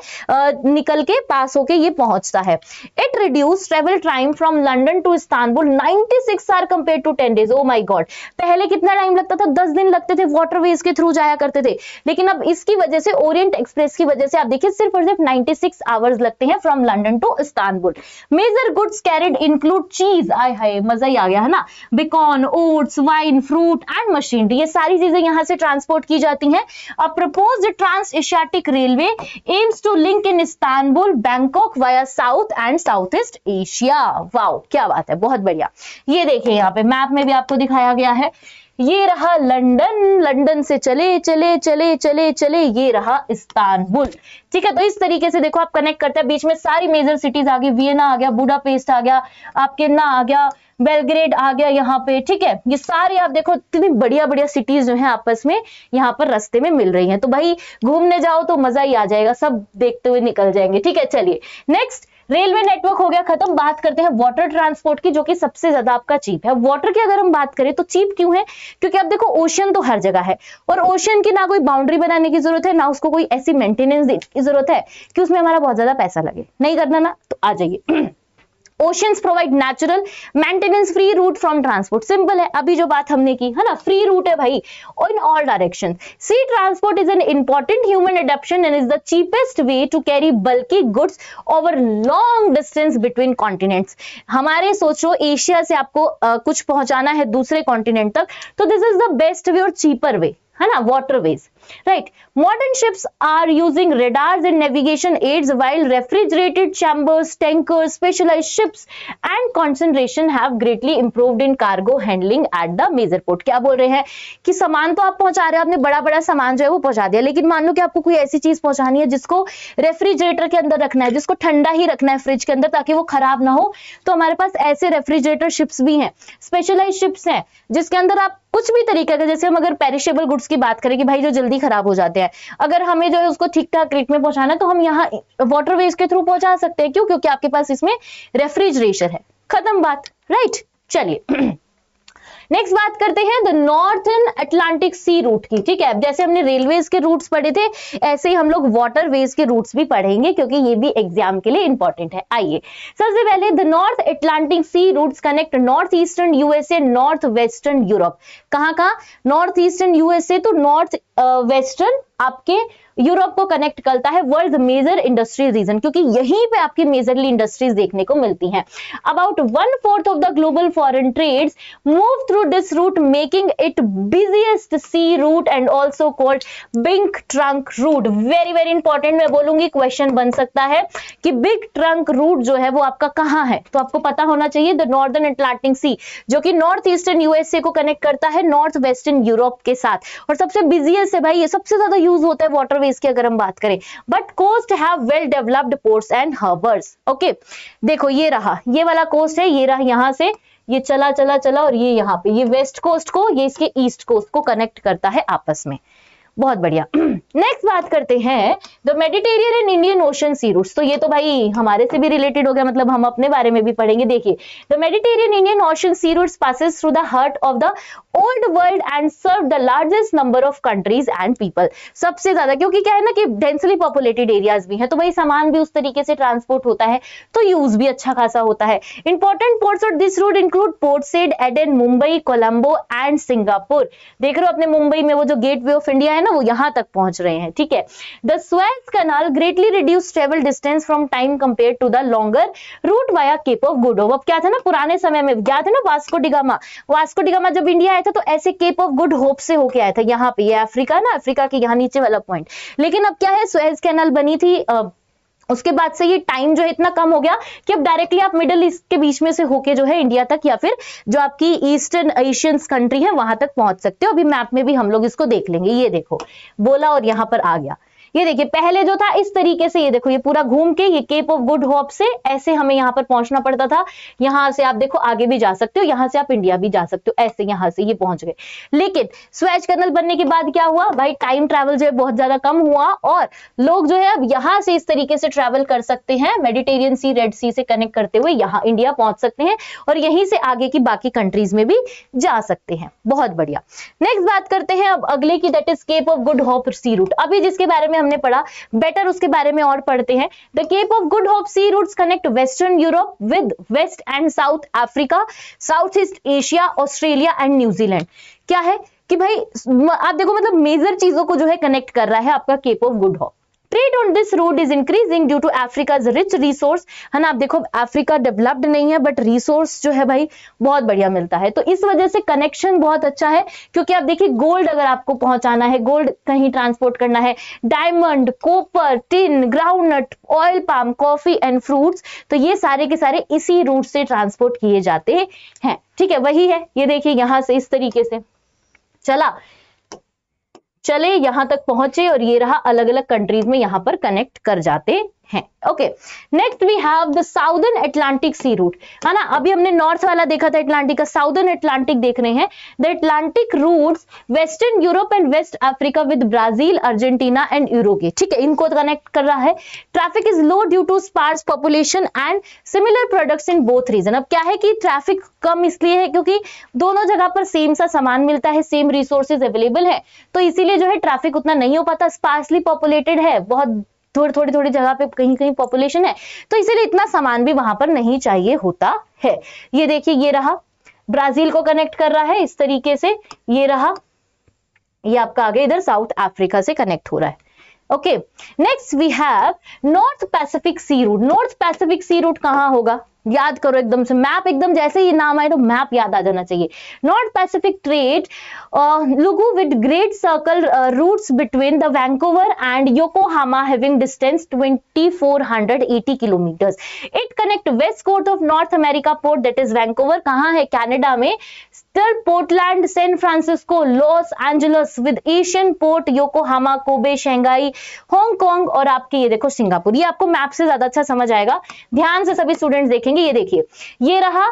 A: निकल के पास होके ये पहुंचता है। It reduce travel time from London to Istanbul 96 hour compare to 10 days. Oh my god, पहले कितना टाइम लगता था, 10 दिन लगते थे, वाटरवेज के थ्रू जाया करते थे, लेकिन अब इसकी वजह से, ओरिएंट एक्सप्रेस की वजह से आप देखिए सिर्फ और सिर्फ 96 आवर्स लगते हैं from London to Istanbul. Major goods carried include cheese, आय हाय मजा ही आ गया, है ना, bacon, oats, wine, fruit and machinery, ये सारी चीजें यहां से ट्रांसपोर्ट की जाती हैं। A proposed trans Asiatic railway aims to link in Istanbul, Bangkok via South and Southeast Asia। Wow क्या बात है, बहुत बढ़िया। ये देखिए यहाँ पे मैप में भी आपको दिखाया गया है, ये रहा लंदन, लंदन से चले चले चले चले चले ये रहा इस्तांबुल। ठीक है, तो इस तरीके से देखो आप कनेक्ट करते हैं, बीच में सारी मेजर सिटीज आ गई, वियना आ गया, बुडापेस्ट आ गया, आपके ना आ गया, बेलग्रेड आ गया यहाँ पे। ठीक है, ये सारे आप देखो इतनी बढ़िया बढ़िया सिटीज जो है आपस में यहाँ पर रास्ते में मिल रही हैं, तो भाई घूमने जाओ तो मजा ही आ जाएगा, सब देखते हुए निकल जाएंगे। ठीक है, चलिए नेक्स्ट, रेलवे नेटवर्क हो गया खत्म। बात करते हैं वाटर ट्रांसपोर्ट की, जो कि सबसे ज्यादा आपका चीप है। वाटर की अगर हम बात करें तो चीप क्यों है, क्योंकि आप देखो ओशन तो हर जगह है, और ओशन की ना कोई बाउंड्री बनाने की जरूरत है, ना उसको कोई ऐसी मेंटेनेंस देने की जरूरत है कि उसमें हमारा बहुत ज्यादा पैसा लगे। नहीं करना ना, तो आ जाइए। Oceans provide natural maintenance free route from transport। Simple है, अभी जो बात हमने की है ना, फ्री रूट है भाई in all directions। Sea transport is an important human adaptation and is the cheapest way to carry bulky goods over long distance between continents। हमारे सोचो एशिया से आपको कुछ पहुंचाना है दूसरे कॉन्टिनेंट तक, तो this is the best way और चीपर वे, है ना, waterways, right? Modern ships are using radars and navigation aids, while refrigerated chambers, tankers, specialized ships and concentration have greatly improved in cargo handling at the major port। क्या बोल रहे हैं कि सामान तो आप पहुंचा रहे हो, आपने बड़ा बड़ा सामान जो है वो पहुंचा दिया, लेकिन मान लो कि आपको कोई ऐसी चीज पहुंचानी है जिसको रेफ्रिजरेटर के अंदर रखना है, जिसको ठंडा ही रखना है फ्रिज के अंदर ताकि वो खराब ना हो, तो हमारे पास ऐसे रेफ्रिजरेटर शिप्स भी हैं, स्पेशलाइज्ड शिप्स हैं, जिसके अंदर आप कुछ भी तरीके का, जैसे हम अगर पेरिशेबल गुड्स की बात करें कि भाई जो जल्दी खराब हो जाते हैं, अगर हमें जो है उसको ठीक ठाक रेट में पहुंचाना है, तो हम यहाँ वाटरवेज के थ्रू पहुंचा सकते हैं। क्यों, क्योंकि आपके पास इसमें रेफ्रिजरेशन है। खत्म बात, राइट? चलिए नेक्स्ट बात करते हैं the northern Atlantic sea route की। ठीक है, जैसे हमने रेलवेज के रूट्स पढ़े थे, ऐसे ही हम लोग वाटरवेज के रूट्स भी पढ़ेंगे, क्योंकि ये भी एग्जाम के लिए इंपॉर्टेंट है। आइए सबसे पहले the north Atlantic C routes connect north eastern USA, north western Europe. कहाँ कहाँ, नॉर्थ ईस्टर्न यूएसए तो नॉर्थ वेस्टर्न आपके यूरोप को कनेक्ट करता है, वर्ल्ड मेजर इंडस्ट्रीज रीजन, क्योंकि यहीं पे आपकी मेजरली इंडस्ट्रीज देखने को मिलती हैं। About 1/4 of the global foreign trades move through this route, making it biggest sea route and also called big trunk route. Very very important, मैं बोलूंगी क्वेश्चन बन सकता है कि बिग ट्रंक रूट जो है वो आपका कहाँ है, तो आपको पता होना चाहिए द नॉर्दर्न अटलांटिक सी, जो कि नॉर्थ ईस्टर्न यूएसए को कनेक्ट करता है नॉर्थ वेस्टर्न यूरोप के साथ, और सबसे बिजिएस्ट वाटरवेज है भाई, ये सबसे ज्यादा यूज होता है वाटरवेज की अगर हम बात करें। But coast have well developed ports and harbours. Okay, देखो ये रहा, ये वाला कोस्ट है, ये रहा, यहां से ये चला चला चला और ये यहाँ पे, ये वेस्ट कोस्ट को, ये इसके ईस्ट कोस्ट को कनेक्ट करता है आपस में। बहुत बढ़िया। नेक्स्ट बात करते हैं the Mediterranean and Indian Ocean sea roots. तो ये तो भाई हमारे से भी रिलेटेड हो गया, मतलब हम अपने बारे में भी पढ़ेंगे। देखिए, the Mediterranean Indian Ocean sea routes passes through the heart of the old world and serve the largest number of countries and people. सबसे ज्यादा, क्योंकि क्या है ना कि डेंसली पॉपुलेटेड एरियाज भी है, तो भाई सामान भी उस तरीके से ट्रांसपोर्ट होता है, तो यूज भी अच्छा खासा होता है। Important ports of this route include Port Said, Aden, Mumbai, Colombo and Singapore. देख रहे हो अपने मुंबई में वो जो गेटवे ऑफ इंडिया है ना, वो यहां तक पहुंच रहे हैं, ठीक है। The Suez Canal greatly reduce travel distance from time compare to the longer route via Cape of Good Hope. अब क्या था ना, पुराने समय में याद है ना, वास्को डिगामा जब इंडिया आया था तो ऐसे केप ऑफ गुड होप से होके आया था, यहाँ पे, ये अफ्रीका ना, अफ्रीका के यहाँ नीचे वाला पॉइंट। लेकिन अब क्या है, स्वेज कैनाल बनी थी, उसके बाद से ये टाइम जो है इतना कम हो गया कि अब डायरेक्टली आप मिडिल ईस्ट के बीच में से होके जो है इंडिया तक, या फिर जो आपकी ईस्टर्न एशियन कंट्री है वहां तक पहुंच सकते हो। अभी मैप में भी हम लोग इसको देख लेंगे। ये देखो, बोला और यहां पर आ गया। ये देखिए, पहले जो था इस तरीके से, ये देखो, ये पूरा घूम के ये केप ऑफ गुड होप से ऐसे हमें यहाँ पर पहुंचना पड़ता था। यहां से आप देखो आगे भी जा सकते हो, यहां से आप इंडिया भी जा सकते हो, ऐसे यहां से ये पहुंच गए। लेकिन स्वेज कैनल बनने के बाद क्या हुआ भाई, टाइम ट्रैवल जो है बहुत ज्यादा कम हुआ और लोग जो है अब यहां से इस तरीके से ट्रैवल कर सकते हैं, मेडिटेरियन सी, रेड सी से कनेक्ट करते हुए यहाँ इंडिया पहुंच सकते हैं और यहीं से आगे की बाकी कंट्रीज में भी जा सकते हैं। बहुत बढ़िया। नेक्स्ट बात करते हैं अब अगले की, that is Cape of Good Hope sea route. अभी जिसके बारे में हमने पढ़ा, बेटर उसके बारे में और पढ़ते हैं। The Cape of Good Hope sea routes connect western Europe with west and south Africa, south east Asia, Australia and New Zealand. क्या है कि भाई आप देखो, मतलब मेजर चीजों को जो है कनेक्ट कर रहा है आपका Cape of Good Hope. Trade on this route is increasing due to Africa's rich resource, है ना। आप देखो अफ्रीका डेवलप्ड नहीं है, बट रिसोर्स जो है भाई बहुत बढ़िया मिलता है, तो इस वजह से कनेक्शन बहुत अच्छा है। क्योंकि आप देखिए, गोल्ड अगर आपको पहुंचाना है, गोल्ड कहीं ट्रांसपोर्ट करना है, diamond, copper, tin, groundnut, oil palm, coffee and fruits, तो ये सारे के सारे इसी रूट से ट्रांसपोर्ट किए जाते हैं, ठीक है। वही है, ये देखिए यहां से इस तरीके से चले यहां तक पहुंचे और ये रहा, अलग अलग कंट्रीज में यहां पर कनेक्ट कर जाते हैं। Okay, next we have the southern Atlantic sea route, है ना। अभी हमने नॉर्थ वाला देखा था अटलांटिक का, साउदर्न अटलांटिक देख रहे हैं। The Atlantic routes western Europe and west Africa with Brazil, Argentina and Uruguay, ठीक है, इनको कनेक्ट कर रहा है। Traffic is low due to sparse population and similar products in both region. अब क्या है कि ट्रैफिक कम इसलिए है क्योंकि दोनों जगह पर सेम सा सामान मिलता है, सेम रिसोर्सेज अवेलेबल है, तो इसीलिए जो है ट्रैफिक उतना नहीं हो पाता। स्पार्सली पॉपुलेटेड है, बहुत थोड़ी जगह पे कहीं कहीं पॉपुलेशन है, तो इसीलिए इतना सामान भी वहां पर नहीं चाहिए होता है। ये देखिए, ये रहा, ब्राजील को कनेक्ट कर रहा है इस तरीके से, ये रहा, ये आपका आगे इधर साउथ अफ्रीका से कनेक्ट हो रहा है। Okay, next we have North Pacific sea route. North Pacific sea route कहां होगा, याद करो एकदम से, मैप एकदम जैसे ही नाम आए तो मैप याद आ जाना चाहिए। नॉर्थ पैसिफिक ट्रेड लुगु with great circle routes between the Vancouver and Yokohama having distance 2480 kilometres. It connect west coast of North America port that is Vancouver, कहां है, कनाडा में, स्टर Portland, San Francisco, Los Angeles with Asian port Yokohama, Kobe, Shanghai, Hong और आपके ये देखो सिंगापुर। ये आपको मैप से ज्यादा अच्छा समझ आएगा, ध्यान से सभी स्टूडेंट्स देखेंगे। ये देखिए, ये रहा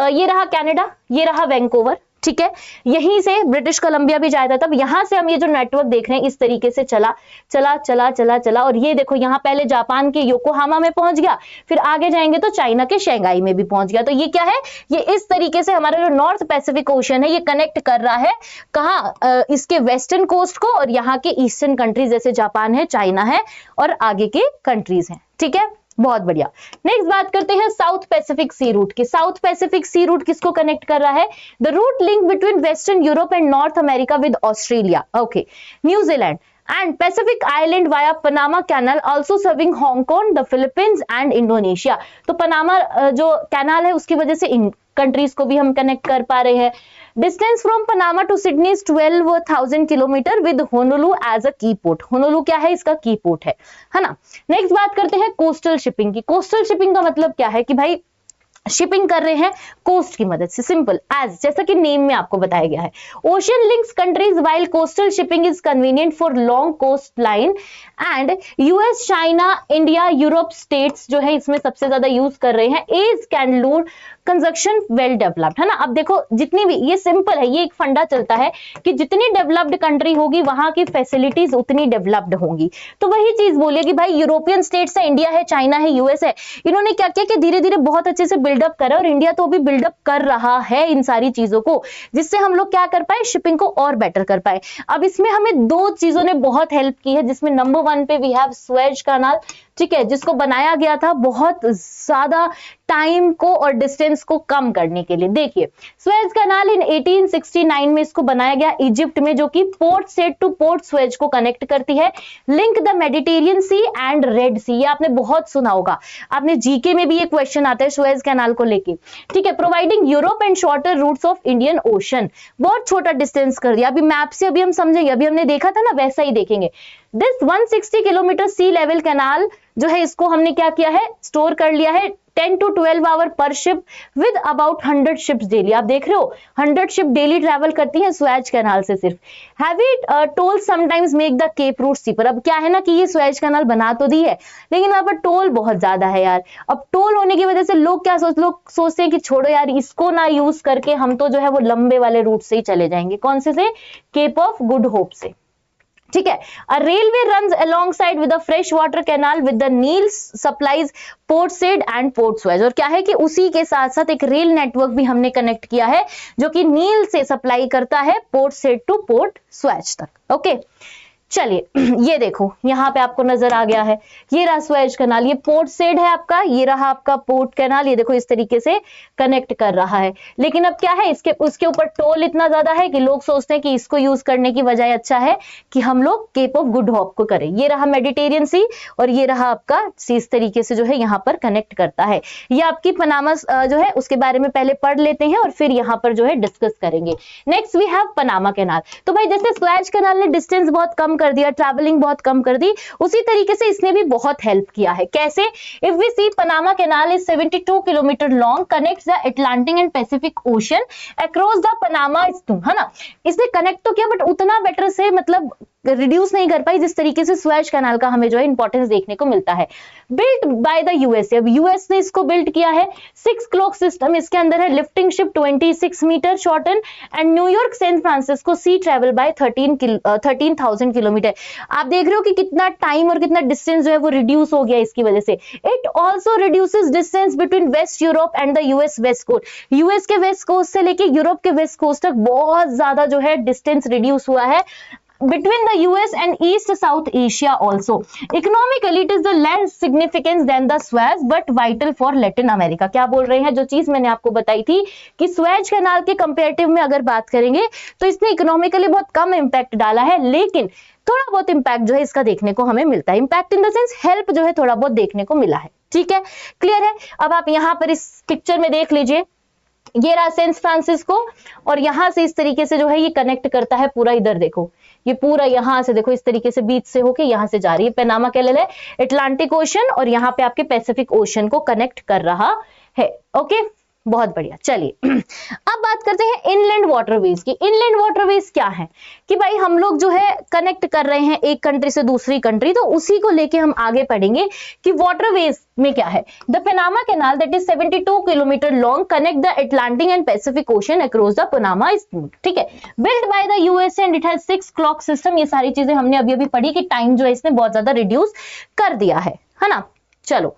A: ये रहा कनाडा, ये रहा वैंकूवर, ठीक है। यहीं से ब्रिटिश कोलंबिया भी जाया था, तब यहां से हम ये जो नेटवर्क देख रहे हैं इस तरीके से चला चला चला चला चला और ये देखो यहाँ पहले जापान के योकोहामा में पहुंच गया, फिर आगे जाएंगे तो चाइना के शंघाई में भी पहुंच गया। तो ये क्या है, ये इस तरीके से हमारा जो नॉर्थ पैसिफिक ओशन है ये कनेक्ट कर रहा है कहाँ, इसके वेस्टर्न कोस्ट को और यहाँ के ईस्टर्न कंट्रीज जैसे जापान है, चाइना है और आगे के कंट्रीज हैं, ठीक है। बहुत बढ़िया। नेक्स्ट बात करते हैं साउथ पैसिफिक सी रूट की। साउथ पैसिफिक सी रूट किसको कनेक्ट कर रहा है, the route link between western Europe and North America with Australia, okay, New Zealand and Pacific island via Panama Canal, also serving Hong Kong, the Philippines and Indonesia. तो पनामा जो कैनाल है उसकी वजह से इन कंट्रीज को भी हम कनेक्ट कर पा रहे हैं। Distance from Panama to Sydney is 12,000 kilometre with Honolulu as a key port. Honolulu क्या है, इसका की पोर्ट है ना। नेक्स्ट बात करते हैं कोस्टल शिपिंग की। कोस्टल शिपिंग का मतलब क्या है कि भाई शिपिंग कर रहे हैं कोस्ट की मदद से, सिंपल एज, जैसा कि नेम में आपको बताया गया है। Ocean links countries while coastal shipping is convenient for long coast line and US, China, India, Europe states जो है इसमें सबसे ज्यादा यूज कर रहे हैं। As can lead conjunction well developed, है ना। अब देखो जितनी भी, ये सिंपल है, ये एक फंडा चलता है कि जितनी डेवलप्ड कंट्री होगी वहां की फैसिलिटीज उतनी डेवलप्ड होंगी। तो वही चीज बोलिए कि भाई यूरोपियन स्टेट्स है, इंडिया है, चाइना है, यूएस है, इन्होंने क्या किया कि धीरे धीरे बहुत अच्छे से बिल्डअप करा, और इंडिया तो अभी बिल्डअप कर रहा है इन सारी चीजों को, जिससे हम लोग क्या कर पाए, शिपिंग को और बेटर कर पाए। अब इसमें हमें दो चीजों ने बहुत हेल्प की है, जिसमें नंबर 1 पे वी हैव सुएज कैनाल, ठीक है, जिसको बनाया गया था बहुत ज्यादा टाइम को और डिस्टेंस को कम करने के लिए। देखिए सुएज कैनाल इन 1869 में इसको बनाया गया इजिप्ट में, जो कि Port Said to Port Suez को कनेक्ट करती है, link the Mediterranean Sea and Red Sea. ये आपने बहुत सुना होगा, आपने जीके में भी ये क्वेश्चन आता है सुएज कैनाल को लेके, ठीक है। Providing Europe and shorter routes of Indian ocean, बहुत छोटा डिस्टेंस कर दिया। अभी मैप से अभी हम समझेंगे, अभी हमने देखा था ना वैसा ही देखेंगे। This 160 kilometre sea level canal जो है इसको हमने क्या किया है, स्टोर कर लिया है 10 to 12 आवर पर ship with about 100 ships daily. आप देख रहे हो 100 शिप डेली ट्रैवल करती हैं सुएज कैनाल से सिर्फ। Heavy toll sometimes make the cape route steeper. अब क्या है ना कि ये सुएज कैनाल बना तो दी है, लेकिन वहां पर टोल बहुत ज्यादा है यार। अब टोल होने की वजह से लोग सोचते हैं कि छोड़ो यार इसको ना यूज करके हम तो जो है वो लंबे वाले रूट से ही चले जाएंगे। कौन से केप ऑफ गुड होप से, ठीक है। A railway runs alongside with a fresh water canal with the Nile supplies Port Said and Port Suez। और क्या है कि उसी के साथ साथ एक रेल नेटवर्क भी हमने कनेक्ट किया है जो कि नील से सप्लाई करता है port Said to Port Suez तक। ओके चलिए ये देखो यहाँ पे आपको नजर आ गया है, ये रहा सुएज कैनाल, ये पोर्ट सेड है आपका, ये रहा आपका पोर्ट कैनाल, ये देखो इस तरीके से कनेक्ट कर रहा है। लेकिन अब क्या है, उसके ऊपर टोल इतना ज्यादा है कि लोग सोचते हैं कि इसको यूज करने की बजाय अच्छा है कि हम लोग केप ऑफ गुड होप को करें। ये रहा मेडिटेरियन सी और ये रहा आपका सी, इस तरीके से जो है यहाँ पर कनेक्ट करता है। ये आपकी पनामा जो है उसके बारे में पहले पढ़ लेते हैं और फिर यहाँ पर जो है डिस्कस करेंगे। Next we have Panama canal. तो भाई जैसे सुएज कैनाल ने डिस्टेंस बहुत कम कर दिया, ट्रैवलिंग बहुत कम कर दी, उसी तरीके से इसने भी बहुत हेल्प किया है। कैसे? If we see Panama canal is 72 kilometre long, connects the Atlantic and Pacific ocean across the Panama stream, है ना। इसने कनेक्ट तो किया बट उतना बेटर से मतलब रिड्यूस नहीं कर पाई जिस तरीके से सुएज कैनाल का हमें जो है इंपॉर्टेंस देखने को मिलता है। बिल्ट बाय द यूएस, अब यूएस ने इसको बिल्ड किया है। 6 क्लॉक सिस्टम इसके अंदर है, lifting ship 26 metre shorten and New York San Francisco sea travel by 13,000 kilometre. आप देख रहे हो कि कितना टाइम और कितना डिस्टेंस जो है वो रिड्यूस हो गया इसकी वजह से। It also reduces distance between west Europe and the US west coast. US के वेस्ट कोस्ट से लेके यूरोप के वेस्ट कोस्ट तक बहुत ज्यादा जो है डिस्टेंस रिड्यूस हुआ है। Between the US and East South Asia also. Economically it is the less significant than the Suez but vital for Latin America. क्या बोल रहे हैं? जो चीज मैंने आपको बताई थी कि सुएज कैनाल के कंपैरेटिव में अगर बात करेंगे तो इसने इकोनॉमिकली बहुत कम इंपैक्ट डाला है, लेकिन थोड़ा बहुत इंपैक्ट जो है इसका देखने को हमें मिलता है। Impact in the sense help जो है थोड़ा बहुत देखने को मिला है। ठीक है, क्लियर है। अब आप यहाँ पर इस पिक्चर में देख लीजिए, ये रहा सैन फ्रांसिस्को और यहां से इस तरीके से जो है ये कनेक्ट करता है पूरा। इधर देखो ये पूरा यहां से देखो इस तरीके से बीच से होके यहां से जा रही है। पनामा कैनाल है अटलांटिक ओशन और यहाँ पे आपके पैसिफिक ओशन को कनेक्ट कर रहा है। ओके, बहुत बढ़िया। चलिए अब बात करते हैं इनलैंड वाटरवेज की। इनलैंड वाटरवेज क्या है कि भाई हम लोग जो है कनेक्ट कर रहे हैं एक कंट्री से दूसरी कंट्री, तो उसी को लेके हम आगे पढ़ेंगे कि वाटरवेज में क्या है। The Panama canal that is 72 kilometre long connect the Atlantic and Pacific ocean across the Panama stream. ठीक है, build by the USA and it has 6 clock system. ये सारी चीजें हमने अभी अभी पढ़ी कि टाइम जो है इसने बहुत ज्यादा रिड्यूस कर दिया है ना। चलो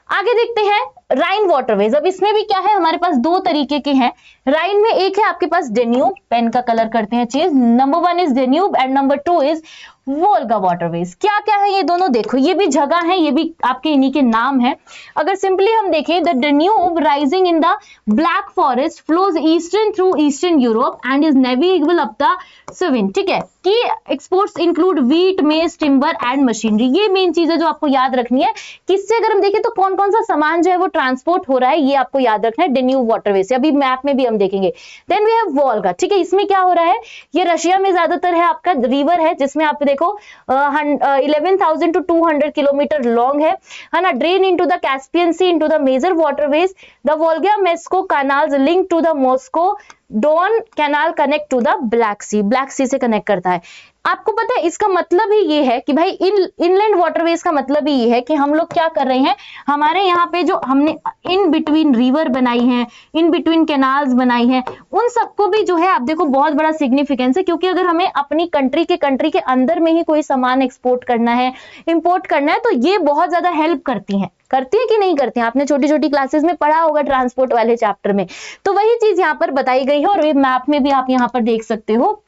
A: आगे देखते हैं राइन वाटरवेज। अब इसमें भी क्या है, हमारे पास दो तरीके के हैं। राइन में एक है आपके पास डेन्यूब, पेन का कलर करते हैं change. Number 1 is Danube and number 2 is Volga waterways. क्या क्या है ये दोनों, देखो ये भी जगह है, ये भी आपके इन्हीं के नाम है। अगर सिंपली हम देखें, the Danube rising in the black forest flows eastern through eastern Europe and is navigable up the seven. ठीक है, की एक्सपोर्ट्स इंक्लूड व्हीट, मेज, टिम्बर एंड मशीनरी। ये मेन चीज है जो आपको याद रखनी है। किससे अगर हम देखें तो कौन कौन सा सामान जो है वो ट्रांसपोर्ट हो रहा है ये आपको याद रखना है, डेन्यूब वाटरवे से, अभी मैप में भी हम देखेंगे। देन वी हैव वोल्गा, ठीक है, इसमें क्या हो रहा है, ये रशिया में ज्यादातर है, आपका रिवर है जिसमें आप देखो 11,000 to 200 किलोमीटर लॉन्ग है ना, drain into the Caspian Sea into the major waterways, the Volga Moscow canals link to the Moscow Don canal connect to the Black Sea से कनेक्ट करता है। आपको पता है इसका मतलब ही ये है कि भाई इनलैंड वाटरवेज का मतलब ही ये है कि हम लोग क्या कर रहे हैं, हमारे यहाँ पे जो हमने इन बिटवीन रिवर बनाई है, इन बिटवीन कैनाल्स बनाई है, उन सबको भी जो है आप देखो बहुत बड़ा सिग्निफिकेंस है, क्योंकि अगर हमें अपनी कंट्री के अंदर में ही कोई सामान एक्सपोर्ट करना है, इंपोर्ट करना है, तो ये बहुत ज्यादा हेल्प करती है कि नहीं करती हैं, आपने छोटी छोटी क्लासेस में पढ़ा होगा ट्रांसपोर्ट वाले चैप्टर में। तो वही चीज यहाँ पर बताई गई है और ये मैप में भी आप यहाँ पर देख सकते हो।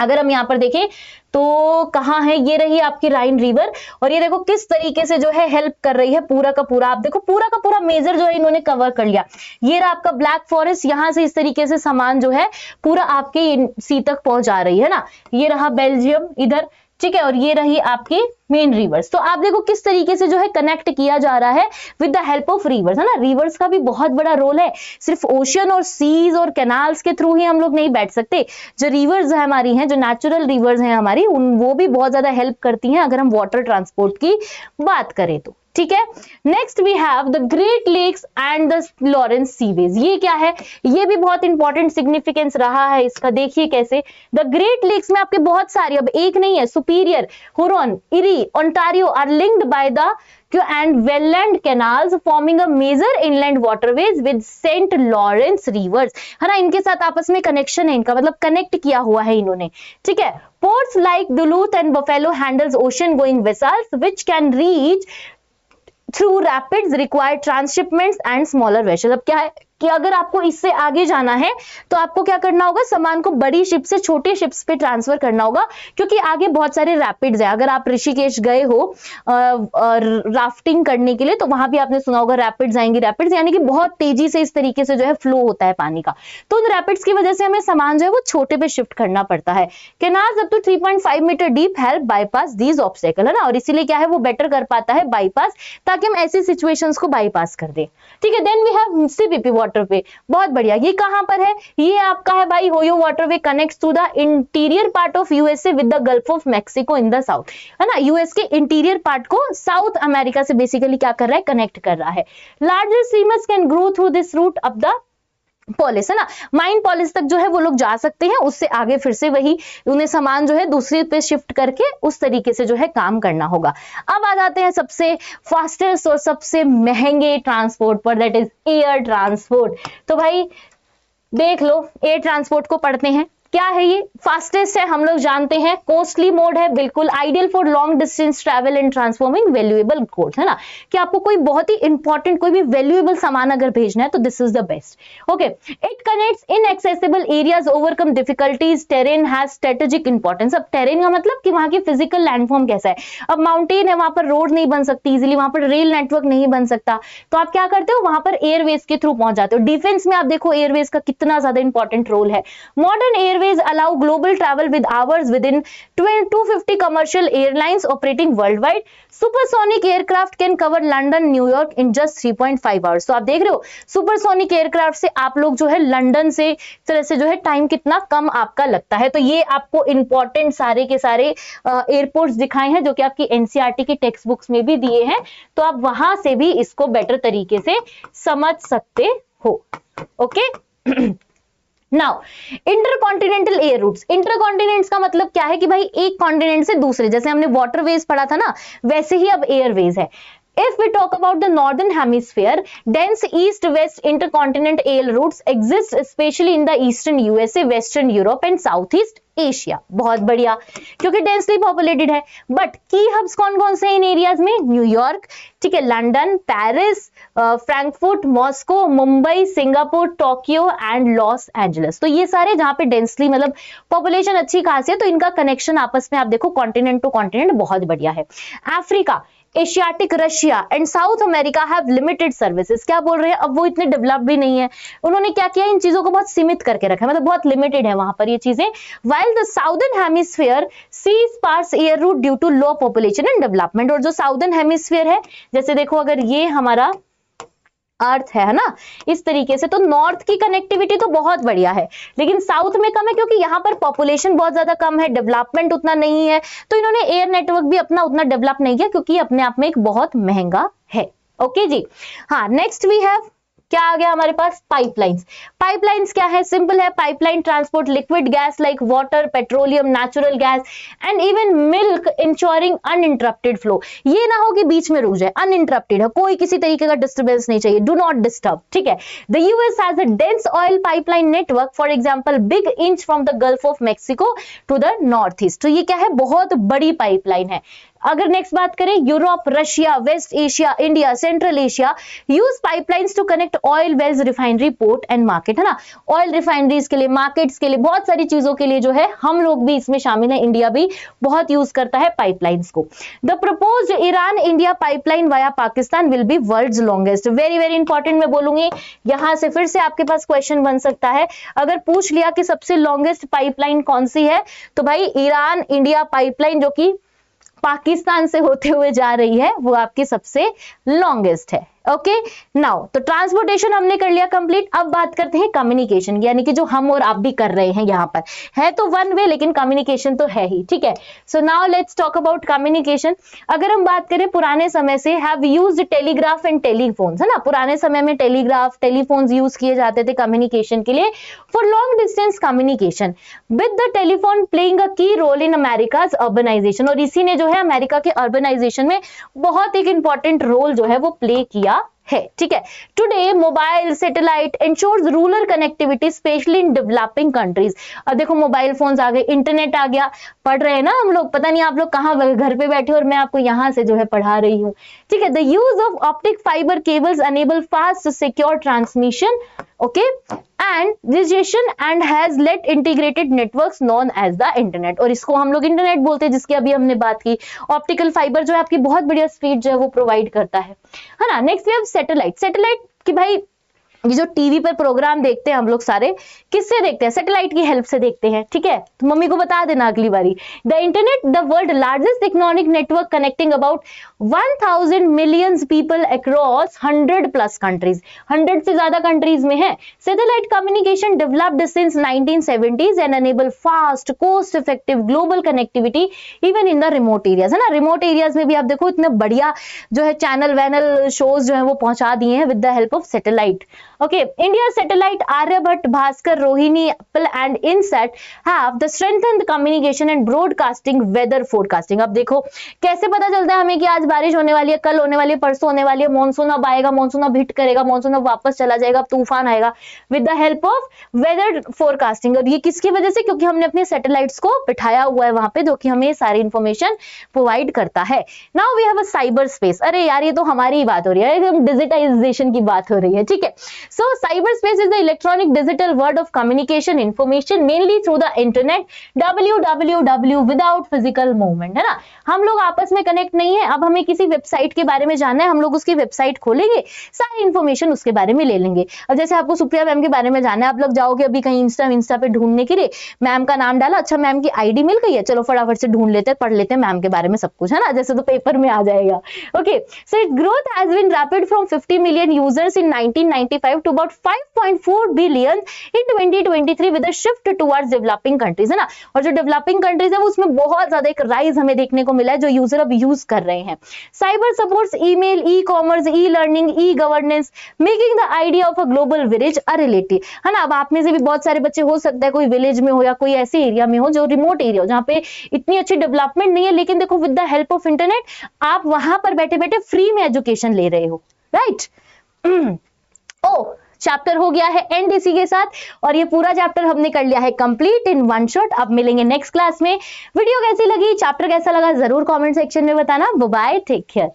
A: अगर हम यहाँ पर देखें तो कहाँ है, ये रही आपकी राइन रिवर, और ये देखो किस तरीके से जो है हेल्प कर रही है, पूरा का पूरा आप देखो पूरा का पूरा मेजर जो है इन्होंने कवर कर लिया। ये रहा आपका ब्लैक फॉरेस्ट, यहाँ से इस तरीके से सामान जो है पूरा आपके सी तक पहुंचा रही है ना, ये रहा बेल्जियम इधर, ठीक है, और ये रही आपकी मेन रिवर्स। तो आप देखो किस तरीके से जो है कनेक्ट किया जा रहा है with the help of reverse, है ना। रिवर्स का भी बहुत बड़ा रोल है, सिर्फ ओशियन और सीज और कैनाल्स के थ्रू ही हम लोग नहीं बैठ सकते। जो रिवर्स हमारी हैं, जो नेचुरल रिवर्स हैं हमारी, वो भी बहुत ज्यादा हेल्प करती हैं अगर हम वाटर ट्रांसपोर्ट की बात करें तो, ठीक है। Next we have the great lakes and the Lawrence seaway. ये क्या है, ये भी बहुत इंपॉर्टेंट सिग्निफिकेंस रहा है इसका। देखिए कैसे द ग्रेट लेक्स में आपके बहुत सारी, अब एक नहीं है, Superior, Huron, Erie, Ontario are linked by the and wetland canals forming a major inland waterways with saint Lawrence rivers, है ना। इनके साथ आपस में कनेक्शन है इनका, मतलब कनेक्ट किया हुआ है इन्होंने, ठीक है। Ports like Duluth and Buffalo handles ocean going vessels which can reach through rapids require transshipments and smaller vessel. अब क्या है कि अगर आपको इससे आगे जाना है तो आपको क्या करना होगा, सामान को बड़ी शिप से छोटे शिप्स पे ट्रांसफर करना होगा, क्योंकि आगे बहुत सारे रैपिड्स है। अगर आप ऋषिकेश गए हो राफ्टिंग करने के लिए तो वहां भी आपने सुना होगा रैपिड्स आएंगे। रैपिड्स यानी कि बहुत तेजी से इस तरीके से जो है फ्लो होता है पानी का, तो उन रैपिड्स की वजह से हमें सामान जो है वो छोटे पे शिफ्ट करना पड़ता है। Canals up to 3.5 metre deep help bypass these obstacle, है ना, और इसीलिए क्या है वो बेटर कर पाता है बाईपास, ताकि हम ऐसी सिचुएशंस को बाईपास कर दे, ठीक है। Then we have CPP waterway, बहुत बढ़िया। ये कहां पर है, ये आपका है भाई Ohio waterway connects to the interior part of USA with the gulf of Mexico in the south, है ना। यूएस के इंटीरियर पार्ट को साउथ अमेरिका से बेसिकली क्या कर रहा है, कनेक्ट कर रहा है। Larger streamers can grow through this route up the police, है ना, माइन पॉलिस तक जो है वो लोग जा सकते हैं, उससे आगे फिर से वही उन्हें सामान जो है दूसरे पे शिफ्ट करके उस तरीके से जो है काम करना होगा। अब आ जाते हैं सबसे फास्टेस्ट और सबसे महंगे ट्रांसपोर्ट पर, दैट इज एयर ट्रांसपोर्ट। तो भाई देख लो, एयर ट्रांसपोर्ट को पढ़ते हैं, क्या है ये, फास्टेस्ट है हम लोग जानते हैं, कॉस्टली मोड है बिल्कुल, ideal for long distance travel and transforming valuable goods, है ना, कि आपको कोई बहुत ही इंपॉर्टेंट कोई भी वैल्यूएबल सामान अगर भेजना है तो this is the best. Okay, it connects inaccessible areas, overcome difficulties, terrain has strategic importance. अब टेरेन का मतलब कि वहां की फिजिकल लैंडफॉर्म कैसा है। अब माउंटेन है, वहां पर रोड नहीं बन सकती इजिली, वहां पर रेल नेटवर्क नहीं बन सकता, तो आप क्या करते हो, वहां पर एयरवेज के थ्रू पहुंच जाते हो। डिफेंस में आप देखो एयरवेज का कितना ज्यादा इंपॉर्टेंट रोल है। Modern Airways allow global travel with hours within 250 commercial airlines operating worldwide. Supersonic aircraft can cover London, New York in just 3.5 hours. तो आप देख रहे हो सुपरसोनिक एयरक्राफ्ट से आप लोग जो है लंदन से तरह से जो है टाइम कितना कम आपका लगता है। तो ये आपको इंपॉर्टेंट सारे के सारे एयरपोर्ट्स दिखाए हैं जो कि आपकी एनसीईआरटी की टेक्स्ट बुक्स में भी दिए हैं, तो आप वहां से भी इसको बेटर तरीके से समझ सकते हो। Okay now intercontinental air routes. Intercontinents का मतलब क्या है कि भाई एक कॉन्टिनेंट से दूसरे, जैसे हमने वाटरवेज पढ़ा था ना, वैसे ही अब एयरवेज है। If we talk about the northern hemisphere, dense east-west intercontinental air routes exist especially in the eastern USA, western Europe and southeast Asia. बहुत बढ़िया, क्योंकि डेंसली पॉपुलेटेड है। बट की हब्स कौन कौन से इन एरियाज में, न्यूयॉर्क, ठीक है, London, Paris, Frankfurt, Moscow, Mumbai, Singapore, Tokyo and Los Angeles. तो ये सारे जहां पे डेंसली मतलब पॉपुलेशन अच्छी खासी है, तो इनका कनेक्शन आपस में आप देखो कॉन्टिनेंट टू कॉन्टिनेंट बहुत बढ़िया है। Africa, Asiatic, Russia and south America have limited services. क्या बोल रहे हैं, अब वो इतने डेवलप भी नहीं है, उन्होंने क्या किया, इन चीजों को बहुत सीमित करके रखा है, मतलब बहुत लिमिटेड है वहां पर ये चीजें। While the southern hemisphere sea sparse air route due to low population and development. और जो साउदर्न हेमिस्फीयर है, जैसे देखो अगर ये हमारा अर्थ है ना, इस तरीके से। तो नॉर्थ की कनेक्टिविटी तो बहुत बढ़िया है, लेकिन साउथ में कम है क्योंकि यहाँ पर पॉपुलेशन बहुत ज्यादा कम है, डेवलपमेंट उतना नहीं है, तो इन्होंने एयर नेटवर्क भी अपना उतना डेवलप नहीं किया क्योंकि अपने आप में एक बहुत महंगा है। ओके जी। हाँ, नेक्स्ट वी हैव, क्या आ गया हमारे पास, पाइपलाइंस। पाइपलाइंस क्या है, सिंपल है, pipeline transport liquid gas like water, petroleum, natural gas and even milk, ensuring uninterrupted flow. ये ना हो कि बीच में रुक जाए, अनइंटरप्टेड है, कोई किसी तरीके का डिस्टर्बेंस नहीं चाहिए, डू नॉट डिस्टर्ब, ठीक है। The US has a dense oil pipeline network, for example big inch from the gulf of Mexico to the north east. तो ये क्या है, बहुत बड़ी पाइपलाइन है। अगर नेक्स्ट बात करें, Europe, Russia, west Asia, India, central Asia use pipelines to connect oil wells, refinery, port and market, है ना। ऑयल रिफाइनरीज के लिए, मार्केट्स के लिए, बहुत सारी चीजों के लिए जो है हम लोग भी इसमें शामिल है, इंडिया भी बहुत यूज करता है पाइपलाइंस को। The proposed Iran India pipeline via Pakistan will be world's longest. Very very important मैं बोलूंगी, यहां से फिर से आपके पास क्वेश्चन बन सकता है। अगर पूछ लिया कि सबसे लॉन्गेस्ट पाइपलाइन कौन सी है, तो भाई ईरान इंडिया पाइपलाइन जो कि पाकिस्तान से होते हुए जा रही है, वो आपकी सबसे लॉन्गेस्ट है। ओके नाउ, तो ट्रांसपोर्टेशन हमने कर लिया कंप्लीट। अब बात करते हैं कम्युनिकेशन, यानी कि जो हम और आप भी कर रहे हैं, यहाँ पर है तो वन वे लेकिन कम्युनिकेशन तो है ही, ठीक है। So now let's talk about communication. अगर हम बात करें पुराने समय से, have used telegraph and telephones, है ना। पुराने समय में टेलीग्राफ, टेलीफोन्स यूज किए जाते थे कम्युनिकेशन के लिए, for long distance communication, with the telephone playing a की रोल इन अमेरिकाज अर्बनाइजेशन। और इसी ने जो है अमेरिका के अर्बनाइजेशन में बहुत एक इंपॉर्टेंट रोल जो है वो प्ले किया है, ठीक है। Today mobile satellite ensures rural connectivity specially in developing countries. अब देखो मोबाइल फोन्स आ गए, इंटरनेट आ गया, पढ़ रहे हैं ना हम लोग, पता नहीं आप लोग कहाँ घर पे बैठे और मैं आपको यहाँ से जो है पढ़ा रही हूँ, ठीक है। The use of optic fibre cables enable fast secure transmission, okay, and digitisation and has let integrated networks known as the internet. और इसको हम लोग इंटरनेट बोलते हैं, जिसकी अभी हमने बात की। ऑप्टिकल फाइबर जो है आपकी बहुत बढ़िया स्पीड जो है वो प्रोवाइड करता है ना। Next we have satellite. Satellite की भाई ये जो टीवी पर प्रोग्राम देखते हैं हम लोग सारे, किससे देखते हैं, सैटेलाइट की हेल्प से देखते हैं, ठीक है। तो मम्मी को बता देना अगली बारी। The internet the world largest economic network connecting about 1000 million people across 100+ countries. 100 से ज्यादा कंट्रीज में है। Satellite communication developed since 1970s and enable fast cost effective global connectivity even in the remote areas, है ना। रिमोट एरियाज में भी आप देखो इतने बढ़िया जो है चैनल वैनल शोज जो है वो पहुंचा दिए हैं with the help of satellite. Okay, India's satellite Aryabhat, Bhaskar, Rohini, Apple and INSAT have the strengthened communication and broadcasting weather forecasting। अब देखो कैसे पता चलता है हमें कि आज बारिश होने वाली है, कल होने वाली है, परसों होने वाली है, मॉनसून अब आएगा, मॉनसून अब हिट करेगा, मॉनसून अब वापस चला जाएगा, अब तूफान आएगा, with the help of weather forecasting. और ये किसकी वजह से, क्योंकि हमने अपने सैटेलाइट्स को बिठाया हुआ है वहां पे, जो कि हमें ये सारी इंफॉर्मेशन प्रोवाइड करता है। Now we have a cyber space. अरे यार ये तो हमारी ही बात हो रही है, एकदम डिजिटाइजेशन की बात हो रही है, ठीक है। So cyberspace is the electronic digital world of communication information mainly through the internet, www without physical movement, है ना। हम लोग आपस में कनेक्ट नहीं है। अब हमें किसी वेबसाइट के बारे में जानना है, हम लोग उसकी वेबसाइट खोलेंगे, सारी इंफॉर्मेशन उसके बारे में ले लेंगे। अब जैसे आपको सुप्रिया मैम के बारे में जानना है, आप लोग जाओगे अभी कहीं इंस्टा पे ढूंढने के लिए, मैम का नाम डाला, अच्छा मैम की आईडी मिल गई है, चलो फटाफट से ढूंढ लेते हैं, पढ़ लेते हैं मैम के बारे में सब कुछ, है ना, जैसे तो पेपर में आ जाएगा। Okay, so it growth has been rapid from 50 million users in 1995 to about 5.4 billion in 2023 with a shift towards developing countries, है ना। और जो डेवलपिंग कंट्रीज है उसमें बहुत ज्यादा एक राइज हमें देखने को मिला है, जो यूजर अब यूज कर रहे हैं। Cyber supports email, e commerce, e learning, e governance, making the idea of a global village a reality, है ना। अब आप में से भी बहुत सारे बच्चे हो सकता है कोई विलेज में हो या कोई ऐसे एरिया में हो जो रिमोट एरिया हो, जहाँ पे इतनी अच्छी डेवलपमेंट नहीं है, लेकिन देखो with the help of internet आप वहां पर बैठे बैठे फ्री में एजुकेशन ले रहे हो, राइट। ओ चैप्टर हो गया है एंड इसी के साथ, और ये पूरा चैप्टर हमने कर लिया है कंप्लीट इन वन शॉट। अब मिलेंगे नेक्स्ट क्लास में। वीडियो कैसी लगी, चैप्टर कैसा लगा, जरूर कमेंट सेक्शन में बताना। Bye bye, take care.